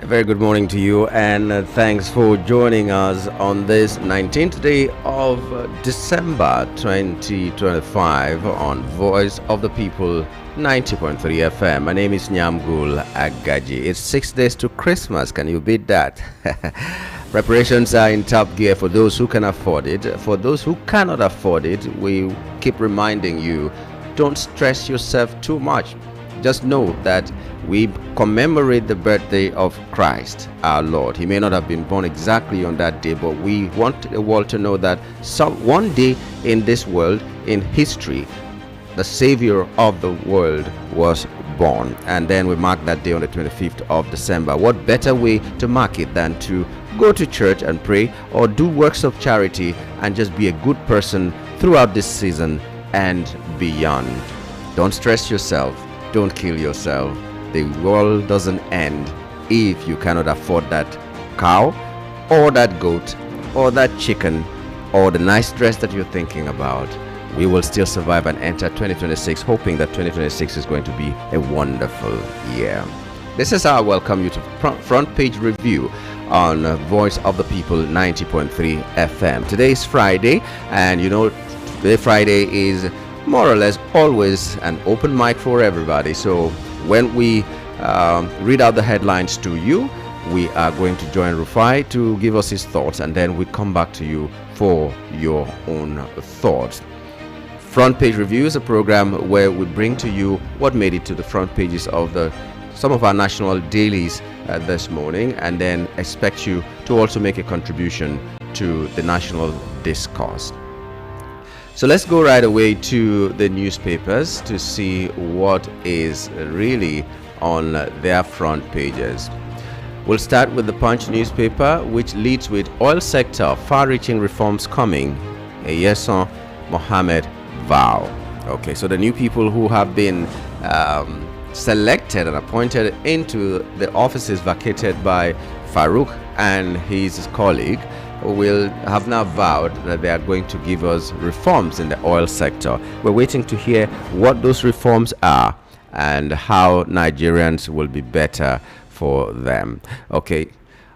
A very good morning to you, and thanks for joining us on this 19th day of December 2025 on Voice of the People 90.3 FM. My name is Nyamgul Agaji. It's 6 days to Christmas. Can you beat that? Preparations are in top gear for those who can afford it. For those who cannot afford it, we keep reminding you, don't stress yourself too much. Just know that we commemorate the birthday of Christ, our Lord. He may not have been born exactly on that day, but we want the world to know that one day in this world, in history, the Savior of the world was born. And then we mark that day on the 25th of December. What better way to mark it than to go to church and pray, or do works of charity and just be a good person throughout this season and beyond. Don't stress yourself. Don't kill yourself. The world doesn't end if you cannot afford that cow or that goat or that chicken or the nice dress that you're thinking about. We will still survive and enter 2026, hoping that 2026 is going to be a wonderful year. This is our welcome you to front page review on Voice of the People 90.3 FM. Today is Friday, and you know, today Friday is more or less always an open mic for everybody. So when we read out the headlines to you, we are going to join Rufai to give us his thoughts, and then we come back to you for your own thoughts. Front Page Review is a program where we bring to you what made it to the front pages of some of our national dailies this morning, and then expect you to also make a contribution to the national discourse. So let's go right away to the newspapers to see what is really on their front pages. We'll start with the Punch newspaper, which leads with oil sector far-reaching reforms coming. A Yeson Mohammed vow. Okay, so the new people who have been selected and appointed into the offices vacated by Farouk and his colleague will have now vowed that they are going to give us reforms in the oil sector. We're waiting to hear what those reforms are and how Nigerians will be better for them. Okay.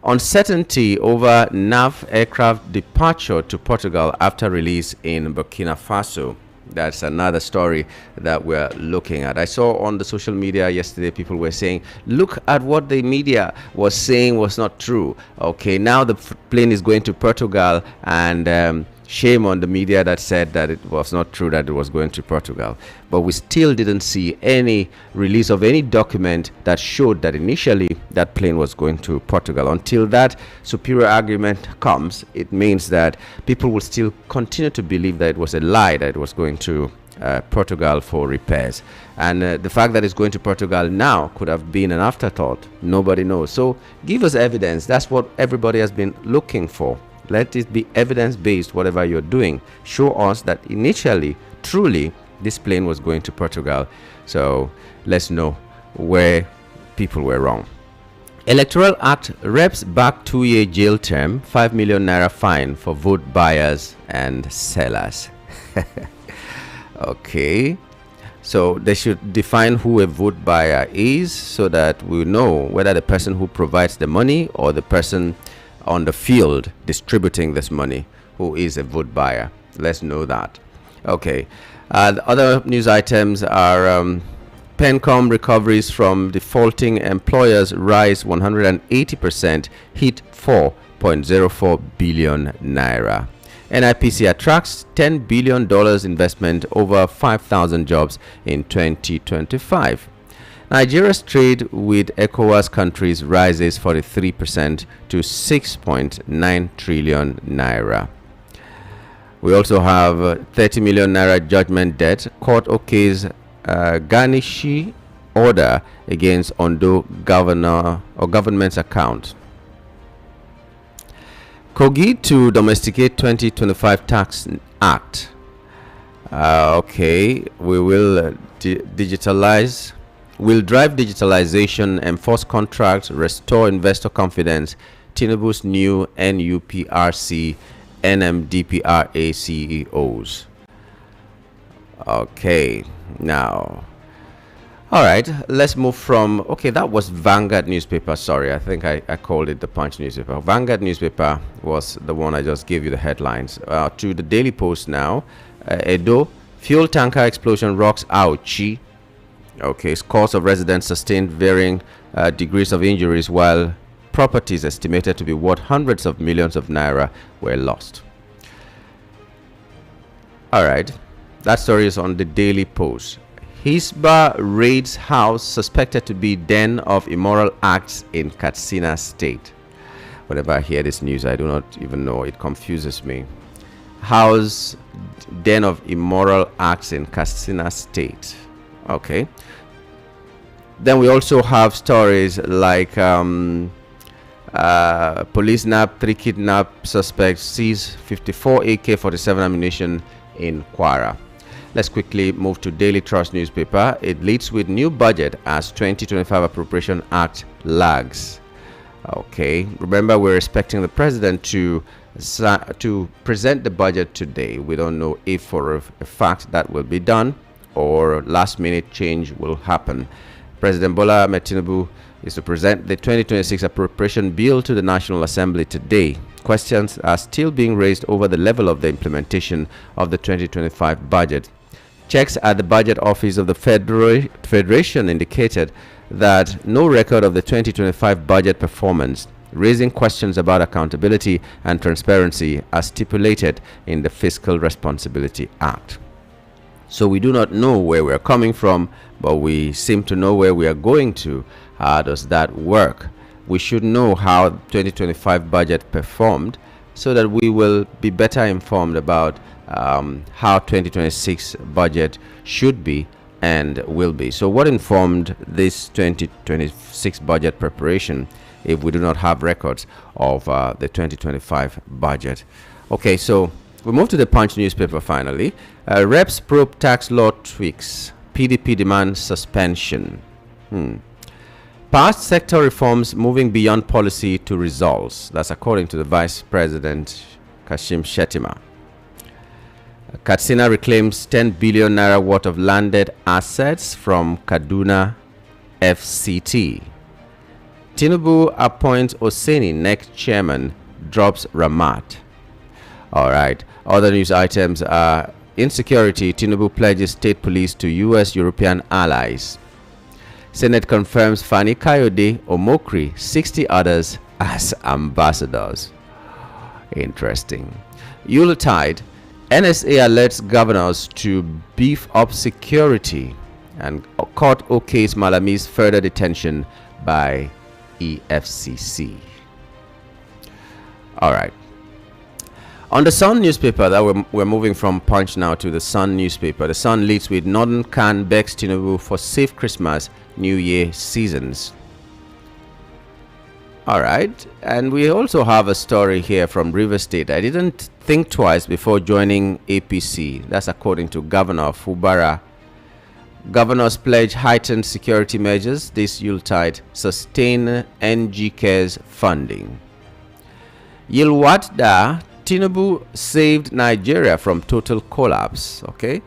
Uncertainty over NAF aircraft departure to Portugal after release in Burkina Faso. That's another story that we're looking at. I saw on the social media yesterday people were saying, look at what the media was saying was not true. Okay, now the plane is going to Portugal, and shame on the media that said that it was not true that it was going to Portugal. But we still didn't see any release of any document that showed that initially that plane was going to Portugal. Until that superior argument comes, it means that people will still continue to believe that it was a lie that it was going to Portugal for repairs. And the fact that it's going to Portugal now could have been an afterthought. Nobody knows. So give us evidence. That's what everybody has been looking for. Let it be evidence-based, whatever you're doing. Show us that initially, truly, this plane was going to Portugal. So let's know where people were wrong. Electoral Act reps back 2-year jail term, 5 million naira fine for vote buyers and sellers. Okay. So they should define who a vote buyer is so that we know whether the person who provides the money or the person on the field distributing this money who is a vote buyer. Let's know that. Okay. The other news items are Pencom recoveries from defaulting employers rise 180%, hit 4.04 billion naira. NIPC attracts $10 billion investment, over 5,000 jobs in 2025. Nigeria's trade with ECOWAS countries rises 43% to 6.9 trillion naira. We also have 30 million naira judgment debt. Court okays garnishi order against Ondo governor or government's account. Kogi to domesticate 2025 Tax Act. Okay, we will digitalize. Will drive digitalization, enforce contracts, restore investor confidence. Tinubu's new NUPRC, NMDPRA CEOs. Okay, now All right, let's move from. Okay, that was Vanguard newspaper. Sorry, I think I called it the Punch newspaper. Vanguard newspaper was the one I just gave you the headlines. To the Daily Post now. Edo, fuel tanker explosion rocks Auchi. Okay, scores of residents sustained varying degrees of injuries, while properties estimated to be worth hundreds of millions of naira were lost. All right, that story is on the Daily Post. Hisba raids house suspected to be den of immoral acts in Katsina State. Whenever I hear this news, I do not even know. It confuses me. House den of immoral acts in Katsina State. Okay. Then we also have stories like police nab 3 kidnap suspects, seize 54 AK-47 ammunition in Kwara. Let's quickly move to Daily Trust newspaper. It leads with new budget as 2025 Appropriation Act lags. Okay, remember we're expecting the president to present the budget today. We don't know if for a fact that will be done or last minute change will happen. President Bola Ahmed Tinubu is to present the 2026 appropriation bill to the National Assembly today. Questions are still being raised over the level of the implementation of the 2025 budget. Checks at the budget office of the Federation indicated that no record of the 2025 budget performance, raising questions about accountability and transparency as stipulated in the Fiscal Responsibility Act. So we do not know where we're coming from, but we seem to know where we are going to. How does that work? We should know how 2025 budget performed so that we will be better informed about how 2026 budget should be and will be. So what informed this 2026 budget preparation if we do not have records of the 2025 budget? Okay, so we move to the Punch newspaper finally. Reps probe tax law tweaks. PDP demands suspension. Past sector reforms moving beyond policy to results. That's according to the Vice President Kashim Shettima. Katsina reclaims 10 billion naira worth of landed assets from Kaduna FCT. Tinubu appoints Oseni next chairman, drops Ramat. All right. Other news items are insecurity. Tinubu pledges state police to U.S. European allies. Senate confirms Fani Kayode Omokri, 60 others as ambassadors. Interesting. Yuletide. NSA alerts governors to beef up security, and court okays Malami's further detention by EFCC. All right. On the Sun newspaper, that we're moving from Punch now to the Sun newspaper. The Sun leads with Northern Can begs Tinubu for safe Christmas, New Year seasons. All right, and we also have a story here from River State. I didn't think twice before joining APC. That's according to Governor Fubara. Governors pledge heightened security measures this Yuletide, sustain NG Cares funding. Yilwatda, Tinubu saved Nigeria from total collapse. Okay,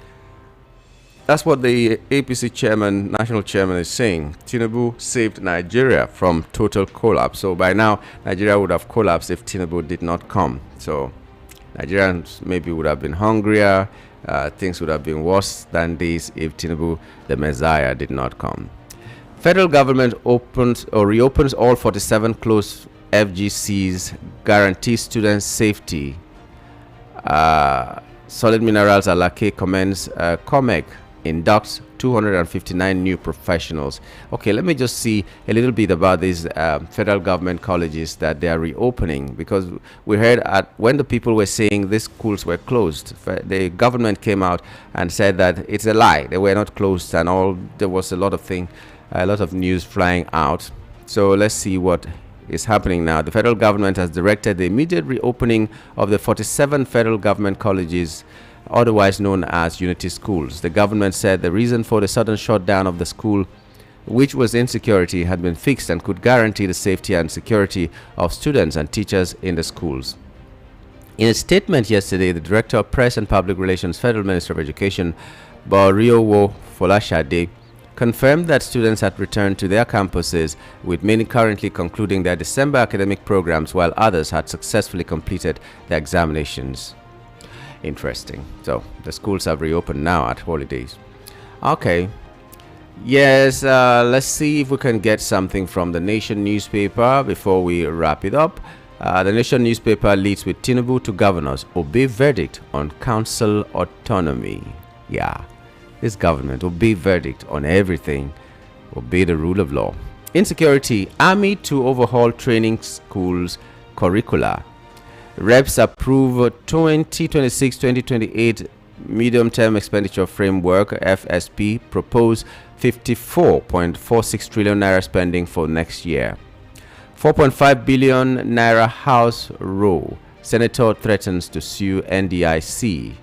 that's what the APC chairman, national chairman, is saying. Tinubu saved Nigeria from total collapse. So by now, Nigeria would have collapsed if Tinubu did not come. So Nigerians maybe would have been hungrier. Things would have been worse than this if Tinubu, the Messiah, did not come. Federal government opens or reopens all 47 closed FGCs, guarantees students safety. Solid Minerals Alake commends COMEC inducts 259 new professionals. Okay, let me just see a little bit about these federal government colleges that they are reopening, because we heard when the people were saying these schools were closed, the government came out and said that it's a lie, they were not closed, and all there was a lot of news flying out. So let's see what is happening now. The federal government has directed the immediate reopening of the 47 federal government colleges, otherwise known as Unity Schools. The government said the reason for the sudden shutdown of the school, which was insecurity, had been fixed and could guarantee the safety and security of students and teachers in the schools. In a statement yesterday, the Director of Press and Public Relations, Federal Minister of Education, Boriowo Folashade, confirmed that students had returned to their campuses, with many currently concluding their December academic programs while others had successfully completed their examinations. Interesting. So the schools have reopened now at holidays. Okay. Yes, let's see if we can get something from the Nation newspaper before we wrap it up. The Nation newspaper leads with Tinubu to governors obey verdict on council autonomy. Yeah, this government obey verdict on everything, obey the rule of law. Insecurity, army to overhaul training schools curricula. Reps approve 2026-2028 medium-term expenditure framework FSP, propose 54.46 trillion naira spending for next year. 4.5 billion naira house row. Senator threatens to sue NDIC.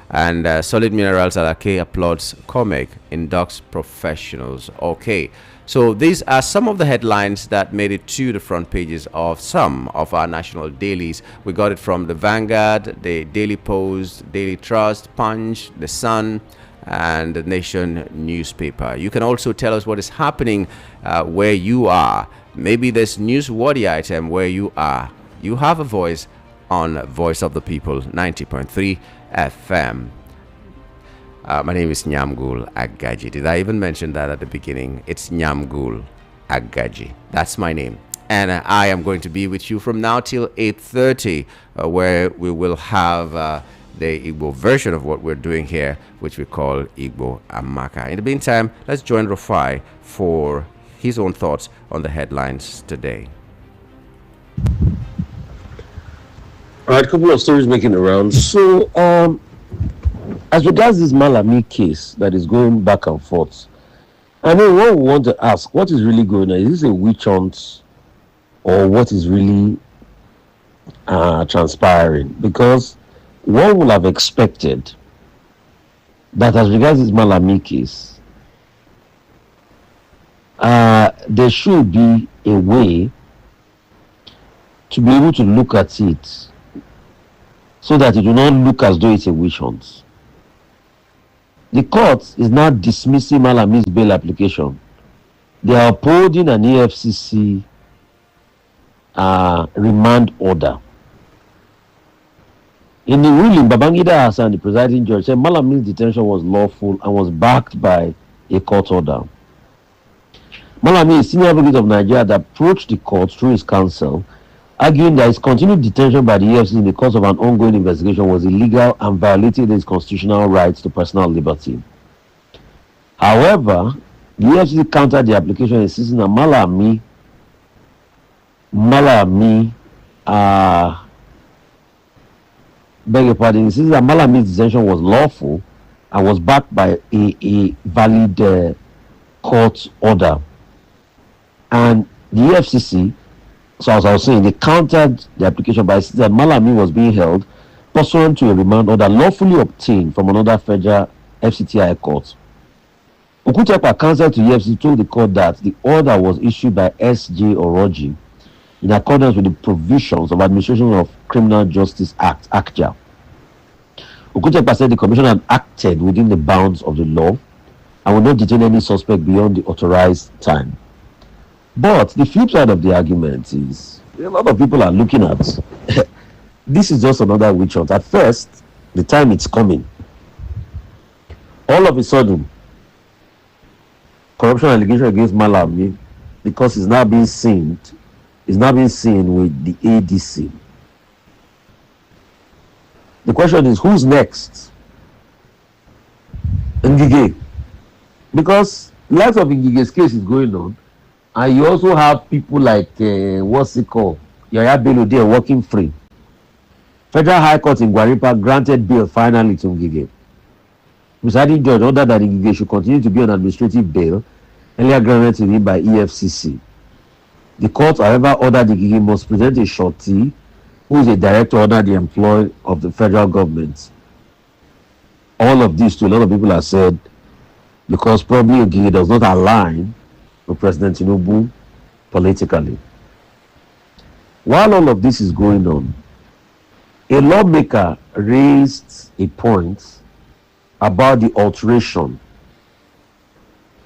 And Solid Minerals Alake applauds COMEC, inducts professionals. Okay, so these are some of the headlines that made it to the front pages of some of our national dailies. We got it from the Vanguard, the Daily Post, Daily Trust, Punch, The Sun, and the Nation newspaper. You can also tell us what is happening where you are. Maybe this newsworthy item where you are. You have a voice on Voice of the People 90.3 FM. My name is Nyamgul Agaji. Did I even mention that at the beginning? It's Nyamgul Agaji. That's my name. And I am going to be with you from now till 8:30, where we will have the Igbo version of what we're doing here, which we call Igbo Amaka. In the meantime, let's join Rufai for his own thoughts on the headlines today. All right, a couple of stories making the rounds. So, as regards this Malami case that is going back and forth, I mean, what we want to ask, what is really going on? Is this a witch hunt, or what is really transpiring? Because one would have expected that as regards this Malami case, there should be a way to be able to look at it so that it will not look as though it's a witch hunt. The court is now dismissing Malami's bail application. They are upholding an EFCC remand order. In the ruling, Babangida Hassan, the presiding judge, said Malami's detention was lawful and was backed by a court order. Malami, a senior advocate of Nigeria, that approached the court through his counsel, arguing that his continued detention by the EFCC in the course of an ongoing investigation was illegal and violated his constitutional rights to personal liberty. However, the EFCC countered the application, insisting that Malami, beg your pardon, insisting that Malami's detention was lawful and was backed by a valid court order. And the EFCC, so as I was saying, they countered the application by saying that Malami was being held pursuant to a remand order lawfully obtained from another federal FCTI court. Okutepa, counsel to EFCC, told the court that the order was issued by S.J. Oroji in accordance with the provisions of Administration of Criminal Justice Act, ACJA. Okutepa said the commission had acted within the bounds of the law and will not detain any suspect beyond the authorized time. But the flip side of the argument is a lot of people are looking at this is just another witch hunt. At first, the time it's coming, all of a sudden, corruption allegation against Malami, because it's now being seen with the ADC. The question is, who's next? Ngige. Because lots of Ngige's case is going on. And you also have people like, what's it called? Yaya Bello there working free. Federal High Court in Guaripa granted bail finally to Ngige. Presiding judge ordered that Ngige should continue to be on administrative bail, earlier granted to him by EFCC. The court, however, ordered Ngige must present a shorty, who is a director under the employ of the federal government. All of this, to a lot of people, have said, because probably Ngige does not align with President Tinubu politically. While all of this is going on, a lawmaker raised a point about the alteration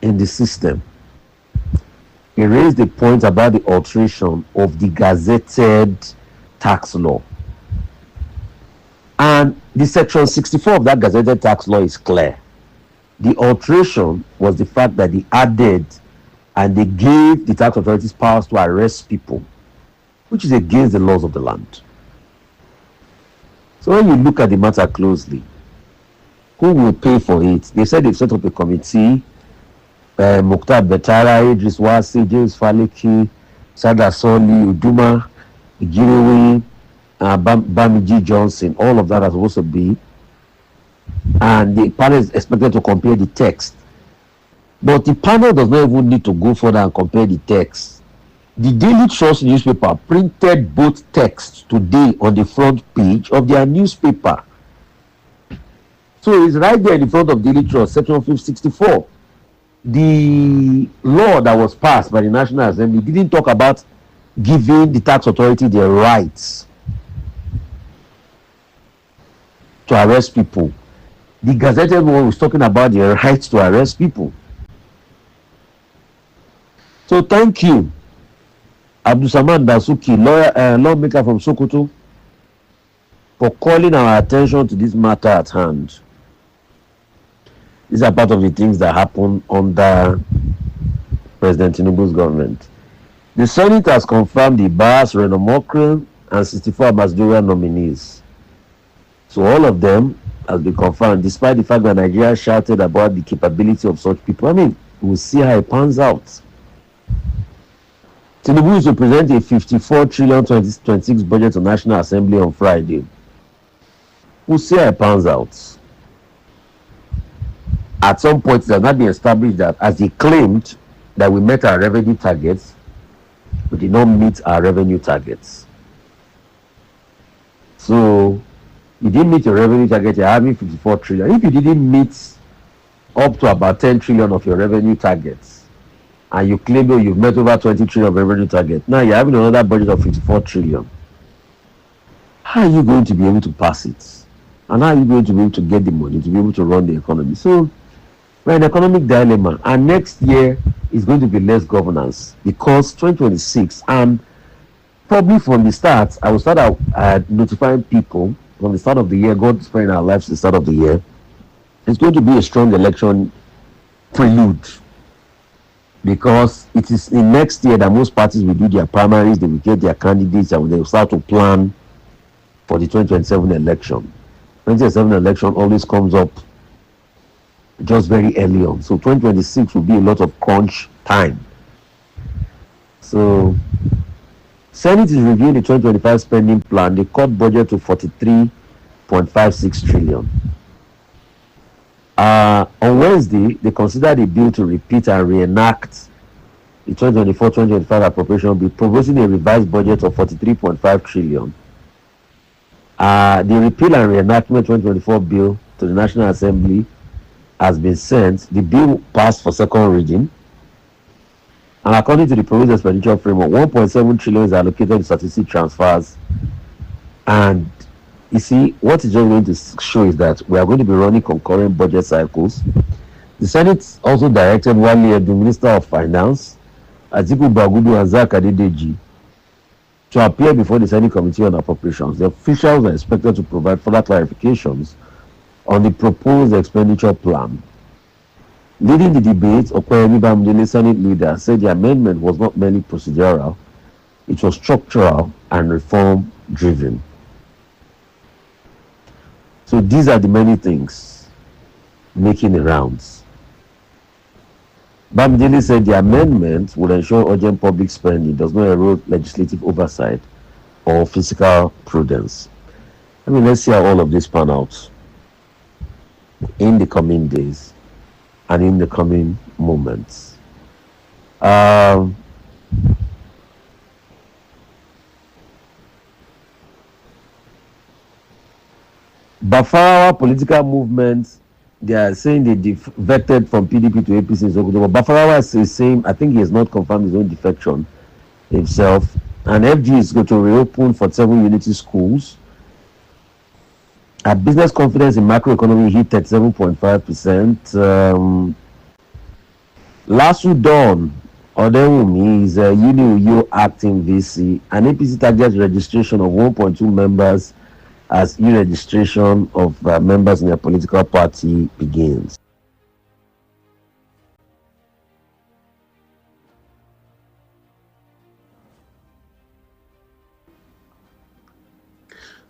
in the system. He raised the point about the alteration of the gazetted tax law. And the section 64 of that gazetted tax law is clear. The alteration was the fact that they added and they gave the tax authorities powers to arrest people, which is against the laws of the land. So when you look at the matter closely, who will pay for it? They said they've set up a committee. Mukhtar Betara, Idris Wasi, James Faleki, Sada Soli, Uduma, Igirewe, Bamiji Johnson, all of that are supposed to be. And the panel is expected to compare the text. But the panel does not even need to go further and compare the text. The Daily Trust newspaper printed both texts today on the front page of their newspaper. So it's right there in the front of Daily Trust, section 564. The law that was passed by the National Assembly didn't talk about giving the tax authority their rights to arrest people. The gazetted one was talking about their rights to arrest people. So thank you, Abdulsaman Dasuki, lawmaker from Sokoto, for calling our attention to this matter at hand. These are part of the things that happen under President Tinubu's government. The Senate has confirmed the Bas, Reno Mokrin, and 64 ambassadorial nominees. So all of them has been confirmed, despite the fact that Nigeria shouted about the capability of such people. I mean, we'll see how it pans out. Tinubu is to present a 54 trillion 2026 budget to National Assembly on Friday. We'll see how it pans out. At some point, it has not been established that, as he claimed, that we met our revenue targets, we did not meet our revenue targets. So, you didn't meet your revenue target, you're having 54 trillion. If you didn't meet up to about 10 trillion of your revenue targets, and you claim that you've met over 20 trillion of revenue target, now you're having another budget of 54 trillion. How are you going to be able to pass it? And how are you going to be able to get the money to be able to run the economy? So, we're in an economic dilemma, and next year is going to be less governance, because 2026, and probably from the start, I will start out notifying people from the start of the year, God sparing our lives to the start of the year, it's going to be a strong election prelude, because it is in next year that most parties will do their primaries, they will get their candidates, and they will start to plan for the 2027 election. 2027 election always comes up just very early on. So 2026 will be a lot of crunch time. So Senate is reviewing the 2025 spending plan. They cut budget to 43.56 trillion. On Wednesday, they considered a bill to repeat and reenact the 2024-2025 appropriation bill, proposing a revised budget of 43.5 trillion. The repeal and reenactment 2024 bill to the National Assembly has been sent. The bill passed for second reading, and according to the proposed expenditure framework, 1.7 trillion is allocated to statistic transfers. And you see, what it's just going to show is that we are going to be running concurrent budget cycles. The Senate also directed Wale, the Minister of Finance, Atiku Bagudu, and Zak Adedeji to appear before the Senate Committee on Appropriations. The officials are expected to provide further clarifications on the proposed expenditure plan. Leading the debate, Okoyemi Bamidele, Senate leader, said the amendment was not merely procedural, it was structural and reform-driven. So these are the many things making the rounds. Bamidele said the amendment would ensure urgent public spending does not erode legislative oversight or fiscal prudence. I mean, let's see how all of this pan out in the coming days and in the coming moments. Bafarawa political movement, they are saying they defected from PDP to APC in Sokoto. But Bafarawa is saying, I think he has not confirmed his own defection himself. And FG is going to reopen 47 unity schools. Business confidence in macroeconomy hit 37.5%. Lasu Dawn Odewumi is a UNIUYO acting VC, and APC targets registration of 1.2 members as e-registration of members in their political party begins.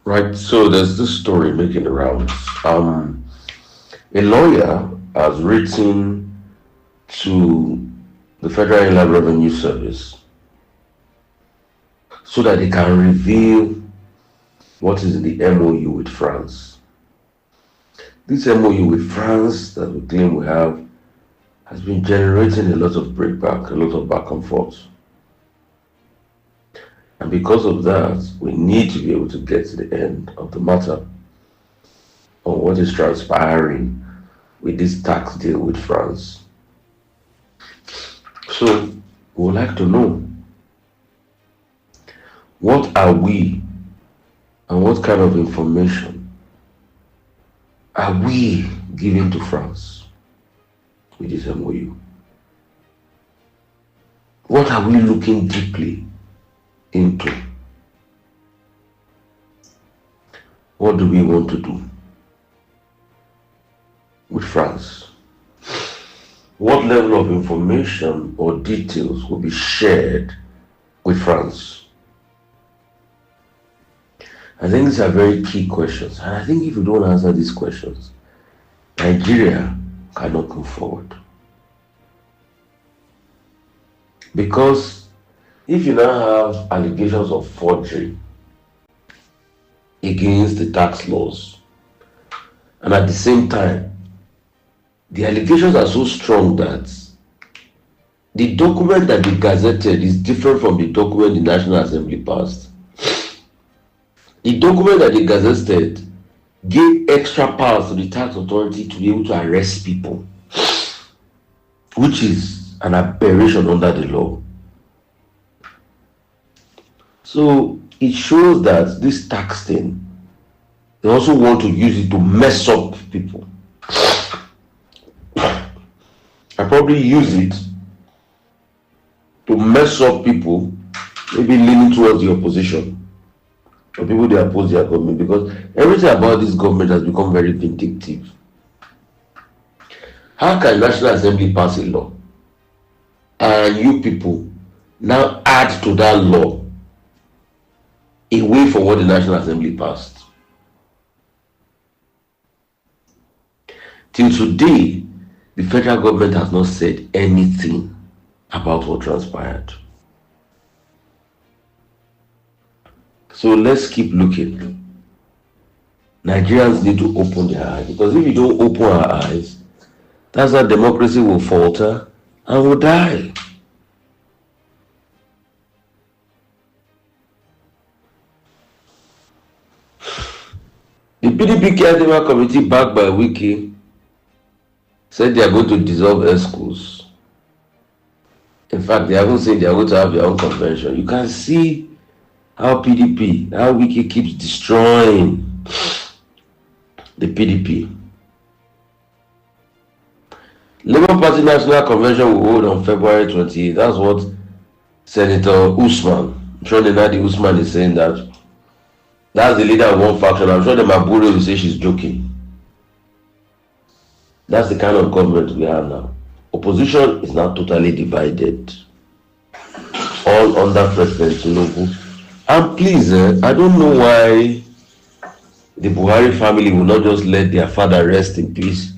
Right, so there's this story making the rounds. A lawyer has written to the Federal Inland Revenue Service so that they can reveal what is in the MOU with France. This MOU with France that we claim we have has been generating a lot of breakback, a lot of back and forth. And because of that, we need to be able to get to the end of the matter on what is transpiring with this tax deal with France. So we would like to know, what are we and what kind of information are we giving to France with this MOU? What are we looking deeply into? What do we want to do with France? What level of information or details will be shared with France? I think these are very key questions, and I think if we don't answer these questions, Nigeria cannot move forward. Because if you now have allegations of forgery against the tax laws, and at the same time, the allegations are so strong that the document that they gazetted is different from the document the National Assembly passed. The document that they gazetted gave extra powers to the tax authority to be able to arrest people, which is an aberration under the law. So it shows that this tax thing, they also want to use it to mess up people. I probably use it to mess up people, maybe leaning towards the opposition, or people they oppose their government, because everything about this government has become very vindictive. How can National Assembly pass a law and you people now add to that law a way for what the National Assembly passed? Till today, the federal government has not said anything about what transpired. So let's keep looking. Nigerians need to open their eyes, because if you don't open our eyes, that's how democracy will falter and will die. The PDP caretaker committee, backed by Wiki, said they are going to dissolve schools. In fact, they haven't said they are going to have their own convention. You can see how PDP, how Wiki keeps destroying the PDP. Labour Party National Convention will hold on February 28th. That's what Senator Usman, I'm sure Nadi Usman is saying that. That's the leader of one faction. I'm sure the Mabure will say she's joking. That's the kind of government we have now. Opposition is now totally divided, all under President Tinubu. And please, I don't know why the Buhari family will not just let their father rest in peace.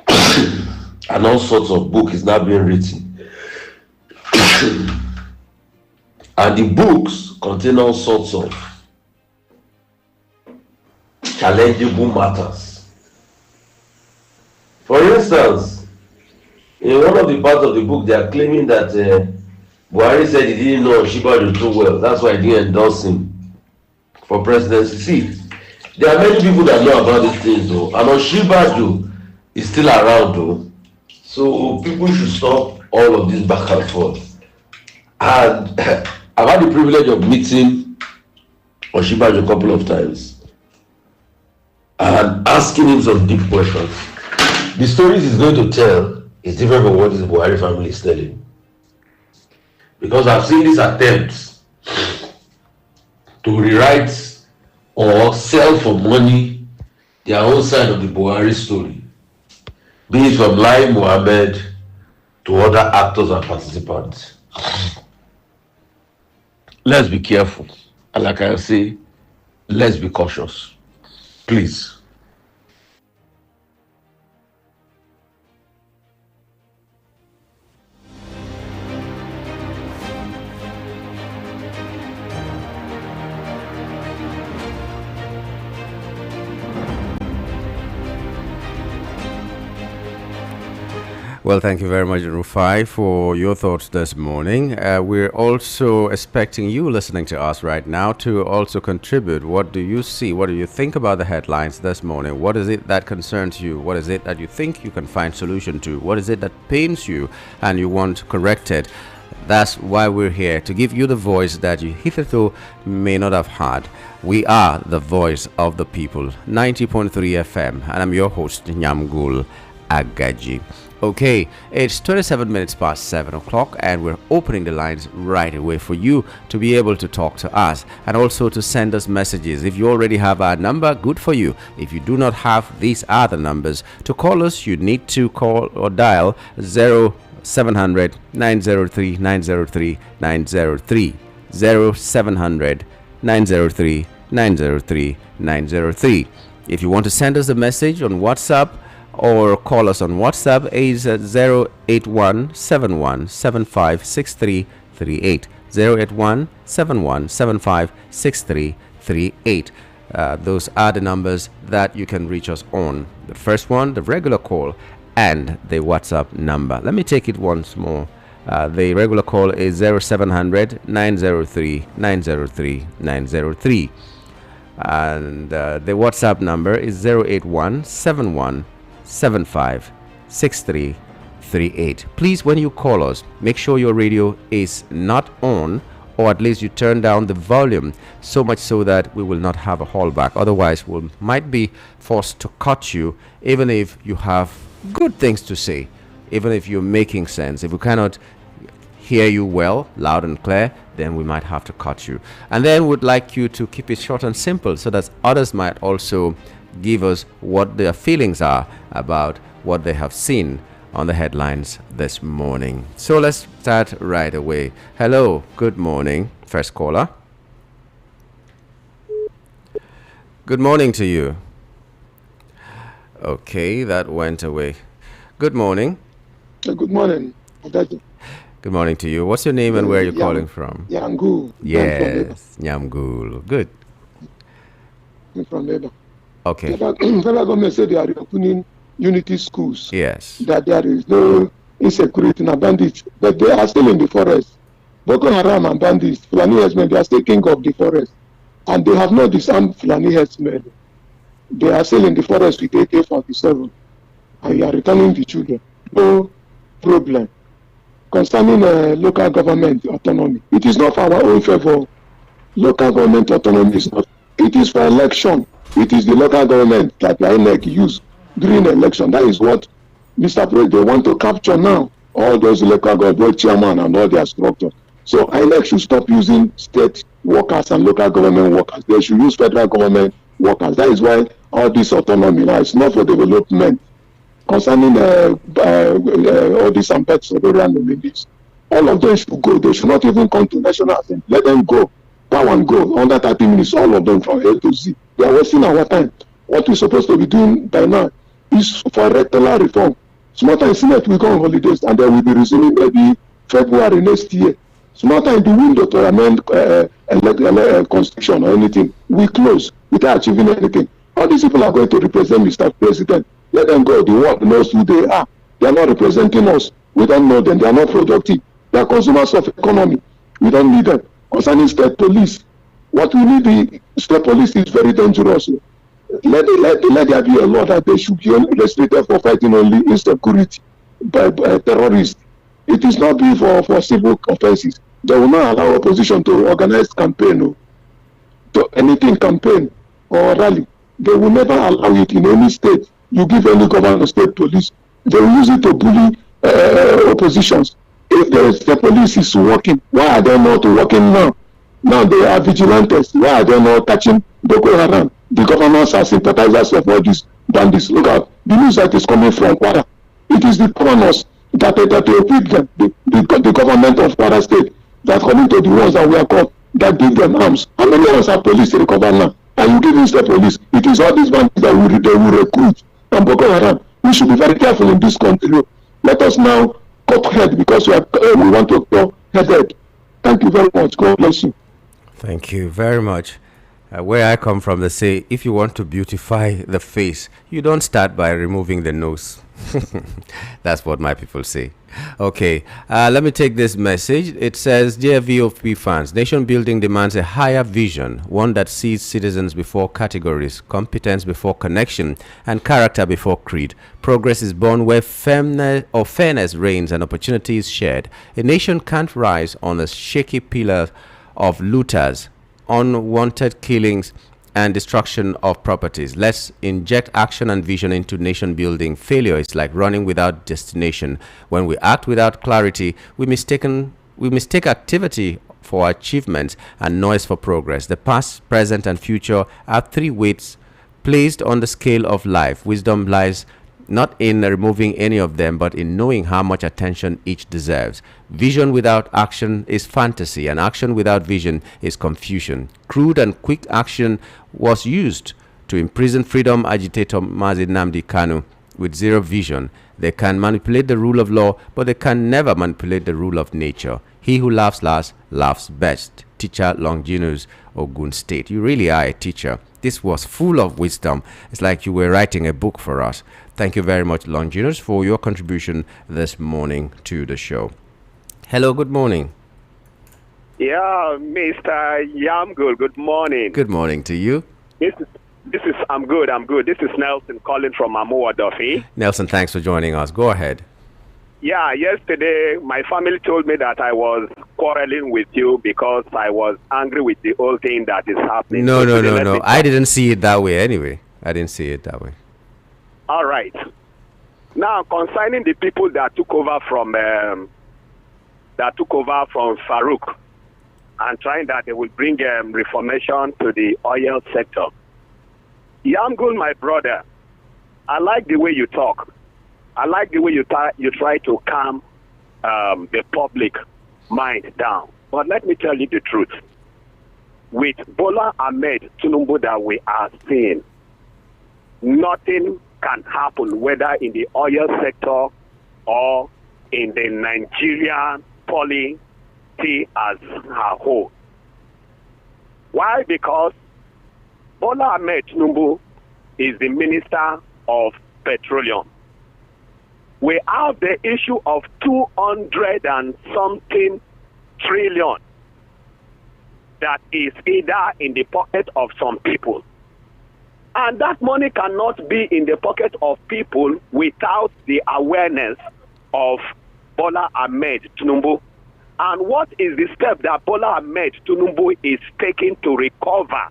And all sorts of books is now being written. And the books contain all sorts of challengeable matters. For instance, in one of the parts of the book, they are claiming that Buhari said he didn't know Osinbajo too well. That's why he didn't endorse him for presidency. See, there are many people that know about these things, though, and Osinbajo is still around, though. So people should stop all of this back and forth. And I've had the privilege of meeting Osinbajo a couple of times and asking him some deep questions. The stories he's going to tell is different from what this Buhari family is telling. Because I've seen these attempts to rewrite or sell for money their own side of the Buhari story, be it from Lai Mohammed to other actors and participants. Let's be careful. And like I say, let's be cautious. Please. Well, thank you very much, Rufai, for your thoughts this morning. We're also expecting you listening to us right now to also contribute. What do you see? What do you think about the headlines this morning? What is it that concerns you? What is it that you think you can find solution to? What is it that pains you and you want corrected? That's why we're here, to give you the voice that you hitherto may not have had. We are the voice of the people, 90.3 FM, and I'm your host, Nyamgul Agaji. Okay, it's 27 minutes past 7 o'clock, and we're opening the lines right away for you to be able to talk to us and also to send us messages. If you already have our number, good for you. If you do not have, these are the numbers. To call us, you need to call or dial 0700 903 903 903 0700 903 903 903. If you want to send us a message on WhatsApp or call us on WhatsApp, is 08171756338. 08171756338. Those are the numbers that you can reach us on. The first one, the regular call, and the WhatsApp number. Let me take it once more. The regular call is 0700 903 903 903. And the WhatsApp number is 08171756338. Please, when you call us, make sure your radio is not on, or at least you turn down the volume, so much so that we will not have a callback. Otherwise, we might be forced to cut you, even if you have good things to say, even if you're making sense. If we cannot hear you well, loud and clear, then we might have to cut you. And then we'd like you to keep it short and simple, so that others might also give us what their feelings are about what they have seen on the headlines this morning. So let's start right away. Hello, good morning. First caller. Good morning to you. Okay, that went away. Good morning. Good morning. Good morning to you. What's your name and where are you calling from? Yangul. Yes, Nyamgul. Good. I'm from Labour. Okay. Federal government said they are opening unity schools. Yes. That there is no insecurity and bandits, but they are still in the forest. Boko Haram and bandits, Fulani herdsmen, they are still king of the forest. And they have not disarmed Fulani herdsmen. They are still in the forest with AK-47. And we are returning the children. No problem. Concerning local government autonomy, it is not for our own favor. Local government autonomy is not. It is for election. It is the local government that the INEC use during election. That is what Mr. President, they want to capture now. All those local government chairman and all their structures. So INEC should stop using state workers and local government workers. They should use federal government workers. That is why all this autonomy now is not for development. Concerning all these ambassadorial nominees, all of them should go. They should not even come to National Assembly. Let them go. Power and go. Under 30 minutes, all of them from A to Z. They are wasting our time. What we're supposed to be doing by now is for rectal reform. Small time Senate will go on holidays and they will be resuming maybe February next year. Small time the window to amend constitution or anything we close without achieving anything. All these people are going to represent Mr. President. Let them go. The world knows who they are. They are not representing us. We don't know them. They are not productive. They are consumers of economy. We don't need them. Concerning state police, what we need, the state police is very dangerous. Let there be a law that they should be only restricted for fighting only insecurity by terrorists. It is not be for civil offenses. They will not allow opposition to organize campaign, to anything campaign or rally. They will never allow it in any state. You give any government or state police, they will use it to bully oppositions. If the state police is working, why are they not working now? Now they are vigilantes. Why are they not catching Boko Haram? The governors are sympathizers of all these bandits. Look at the news that is coming from Kwara. It is the governors that equip them, the government of Kwara State, that according to the ones that we are called, that give them arms. How many ones are police to recover now? And you give the police. It is all these bandits that they will recruit from Boko Haram. We should be very careful in this country. Let us now cut head because we want to cut headed. Thank you very much. God bless you. Thank you very much. Where I come from, they say if you want to beautify the face, you don't start by removing the nose. That's what my people say. Okay, let me take this message. It says, dear VOP fans, nation building demands a higher vision, one that sees citizens before categories, competence before connection, and character before creed. Progress is born where fairness reigns and opportunity is shared. A nation can't rise on a shaky pillar of looters, unwanted killings, and destruction of properties. Let's inject action and vision into nation building. Failure is like running without destination. When we act without clarity, we mistake activity for achievements and noise for progress. The past, present, and future are three weights placed on the scale of life. Wisdom lies not in removing any of them, but in knowing how much attention each deserves. Vision without action is fantasy, and action without vision is confusion. Crude and quick action was used to imprison freedom agitator Mazi Nnamdi Kanu. With zero vision, they can manipulate the rule of law, but they can never manipulate the rule of nature. He who laughs last laughs best. Teacher Longinus, Ogun State. You really are a teacher. This was full of wisdom. It's like you were writing a book for us. Thank you very much, Longinus, for your contribution this morning to the show. Hello, good morning. Yeah, Mr. Yamgul, good morning. Good morning to you. This is I'm good. This is Nelson calling from Amuwa Duffy. Nelson, thanks for joining us. Go ahead. Yeah, yesterday my family told me that I was quarreling with you because I was angry with the whole thing that is happening. No. I didn't see it that way anyway. I didn't see it that way. All right. Now, concerning the people that took over from Farouk and trying that they will bring reformation to the oil sector. Yamgul, my brother, I like the way you talk. I like the way you try to calm the public mind down. But let me tell you the truth. With Bola Ahmed Tinubu that we are seeing, nothing can happen, whether in the oil sector or in the Nigerian polity as a whole. Why? Because Bola Ahmed Tinubu is the Minister of Petroleum. We have the issue of 200 and something trillion that is either in the pocket of some people. And that money cannot be in the pocket of people without the awareness of Bola Ahmed Tinubu. And what is the step that Bola Ahmed Tinubu is taking to recover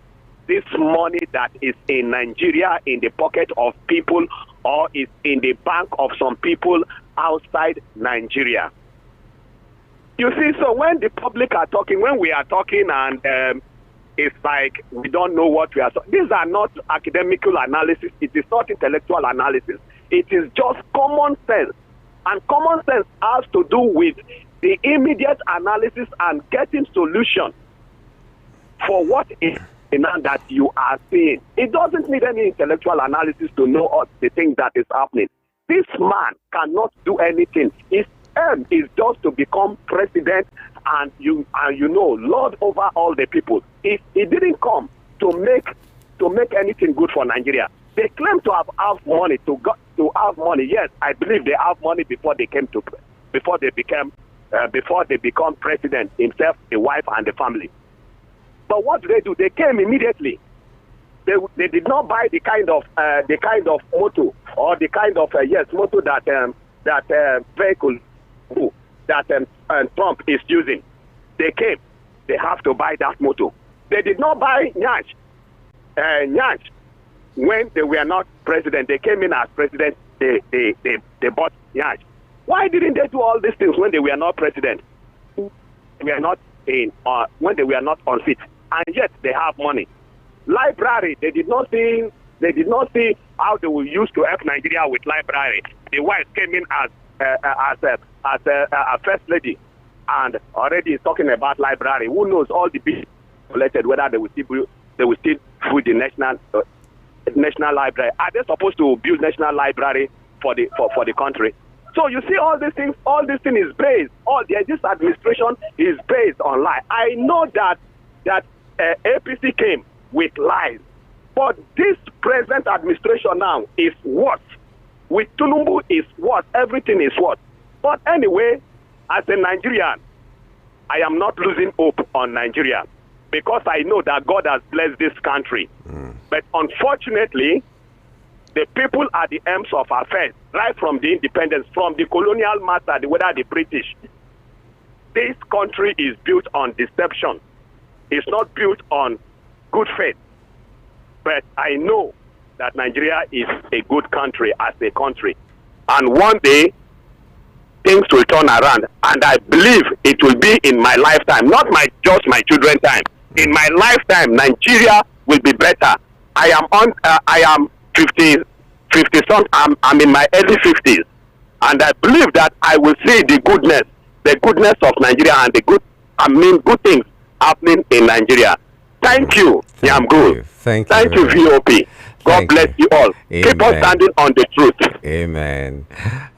this money that is in Nigeria in the pocket of people or is in the bank of some people outside Nigeria? You see, so when the public are talking, when we are talking and it's like we don't know what we are talking. These are not academical analysis. It is not intellectual analysis. It is just common sense. And common sense has to do with the immediate analysis and getting solution for what is that you are seeing. It doesn't need any intellectual analysis to know all the things that is happening. This man cannot do anything. His aim is just to become president and you know, Lord over all the people. If he didn't come to make anything good for Nigeria, they claim to have money to have money. Yes, I believe they have money before they become president himself, the wife, and the family. But what do? They came immediately. They did not buy the kind of motor or the kind of motor that vehicle that Trump is using. They came. They have to buy that motor. They did not buy Nyash when they were not president. They came in as president. They bought Nyash. Why didn't they do all these things when they were not president? They were not when they were not on seat, and yet they have money. Library, they did not see how they will use to help Nigeria with library. The wife came in as a first lady, and already is talking about library. Who knows all the bills collected, whether they will still build the national library. Are they supposed to build national library for the country? So you see, all these things is based. This administration is based on lies. I know that APC came with lies, but this present administration now is worse. With Tulumbu is worse. Everything is worse. But anyway, as a Nigerian, I am not losing hope on Nigeria because I know that God has blessed this country. But unfortunately, the people are the aims of affairs, right from the independence, from the colonial master, whether the British. This country is built on deception. It's not built on good faith. But I know that Nigeria is a good country as a country. And one day, things will turn around. And I believe it will be in my lifetime, not just my children's time. In my lifetime, Nigeria will be better. I am 50 something. I'm in my early 50s, and I believe that I will see the goodness of Nigeria and good things happening in Nigeria. Thank you, Yamgul. Thank you, VOP. God bless you all. Amen. Keep on standing on the truth. Amen.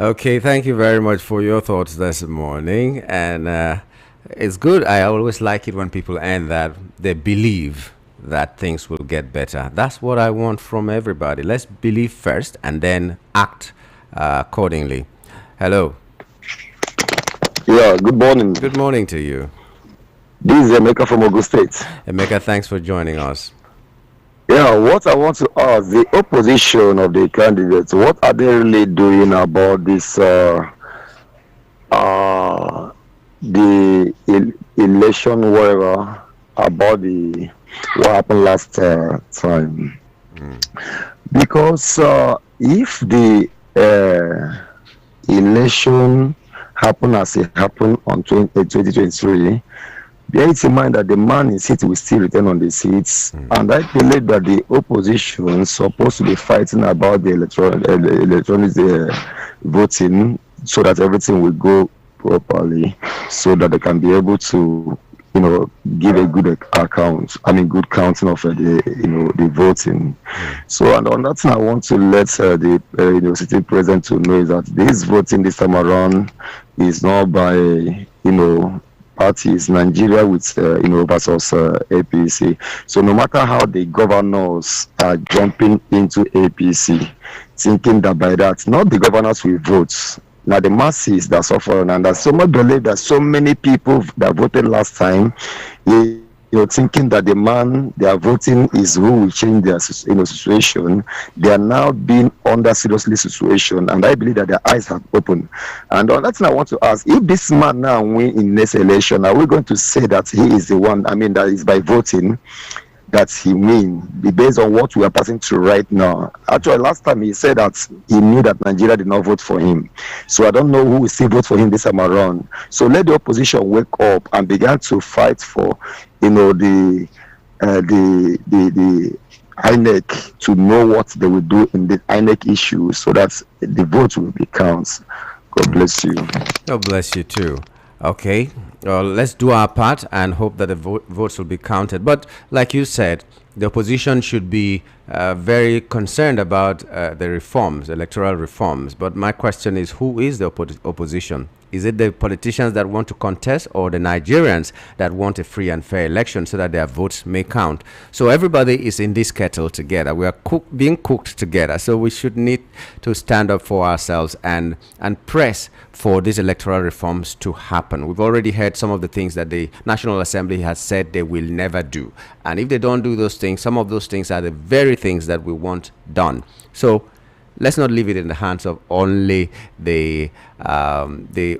Okay, thank you very much for your thoughts this morning, and it's good. I always like it when people end that they believe that things will get better. That's what I want from everybody. Let's believe first and then act accordingly. Hello. Yeah, good morning. Good morning to you. This is Emeka from Ogun State. Emeka, thanks for joining us. Yeah, what I want to ask, the opposition of the candidates, what are they really doing about this, the election, whatever, about what happened last time? Because if the election happened as it happened on 2023, bear it in mind that the man in seat will still return on the seats, and I believe that the opposition is supposed to be fighting about the electronic voting so that everything will go properly, so that they can be able to, give a good good counting of the voting. So, and on that thing, I want to let the sitting president to know is that this voting this time around is not by parties, Nigeria with versus APC. So no matter how the governors are jumping into APC, thinking that by that, not the governors will vote. Now the masses that suffer, and that so much believe that so many people that voted last time, you're thinking that the man they are voting is who will change their situation. They are now being under seriously situation, and I believe that their eyes have opened. And on that thing, I want to ask: if this man now win in next election, are we going to say that he is the one? That is by voting that he win, based on what we are passing through right now. Actually, last time he said that he knew that Nigeria did not vote for him. So I don't know who will still vote for him this time around. So let the opposition wake up and begin to fight for, the INEC to know what they will do in the INEC issue, so that the vote will be counted. God bless you. God bless you too. Okay, let's do our part and hope that the votes will be counted. But like you said, the opposition should be very concerned about the reforms, electoral reforms. But my question is, who is the opposition? Is it the politicians that want to contest, or the Nigerians that want a free and fair election so that their votes may count? So everybody is in this kettle together. We are being cooked together. So we should need to stand up for ourselves and press for these electoral reforms to happen. We've already heard some of the things that the National Assembly has said they will never do. And if they don't do those things, some of those things are the very things that we want done. So let's not leave it in the hands of only the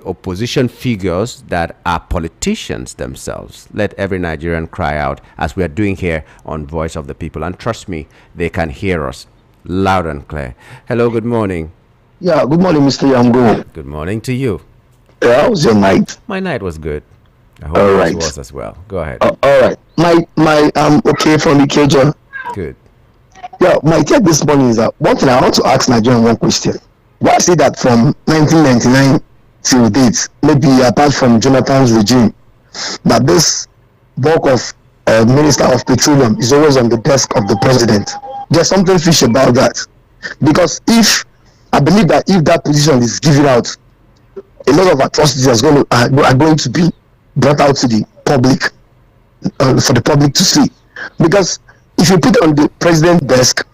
opposition figures that are politicians themselves. Let every Nigerian cry out, as we are doing here on Voice of the People. And trust me, they can hear us loud and clear. Hello, good morning. Yeah, good morning, Mr. Yamgo. Good morning to you. How was your night? My night was good. I hope All yours right. was as well. Go ahead. All right. My okay from Ikeja. Good. Yeah, my take this morning is that one thing I want to ask Nigerian one question. Why is it that from 1999 till date, maybe apart from Jonathan's regime, that this bulk of Minister of Petroleum is always on the desk of the president? There's something fish about that. Because if I believe that if that position is given out, a lot of atrocities are going to be brought out to the public, for the public to see. Because if you put it on the president's desk,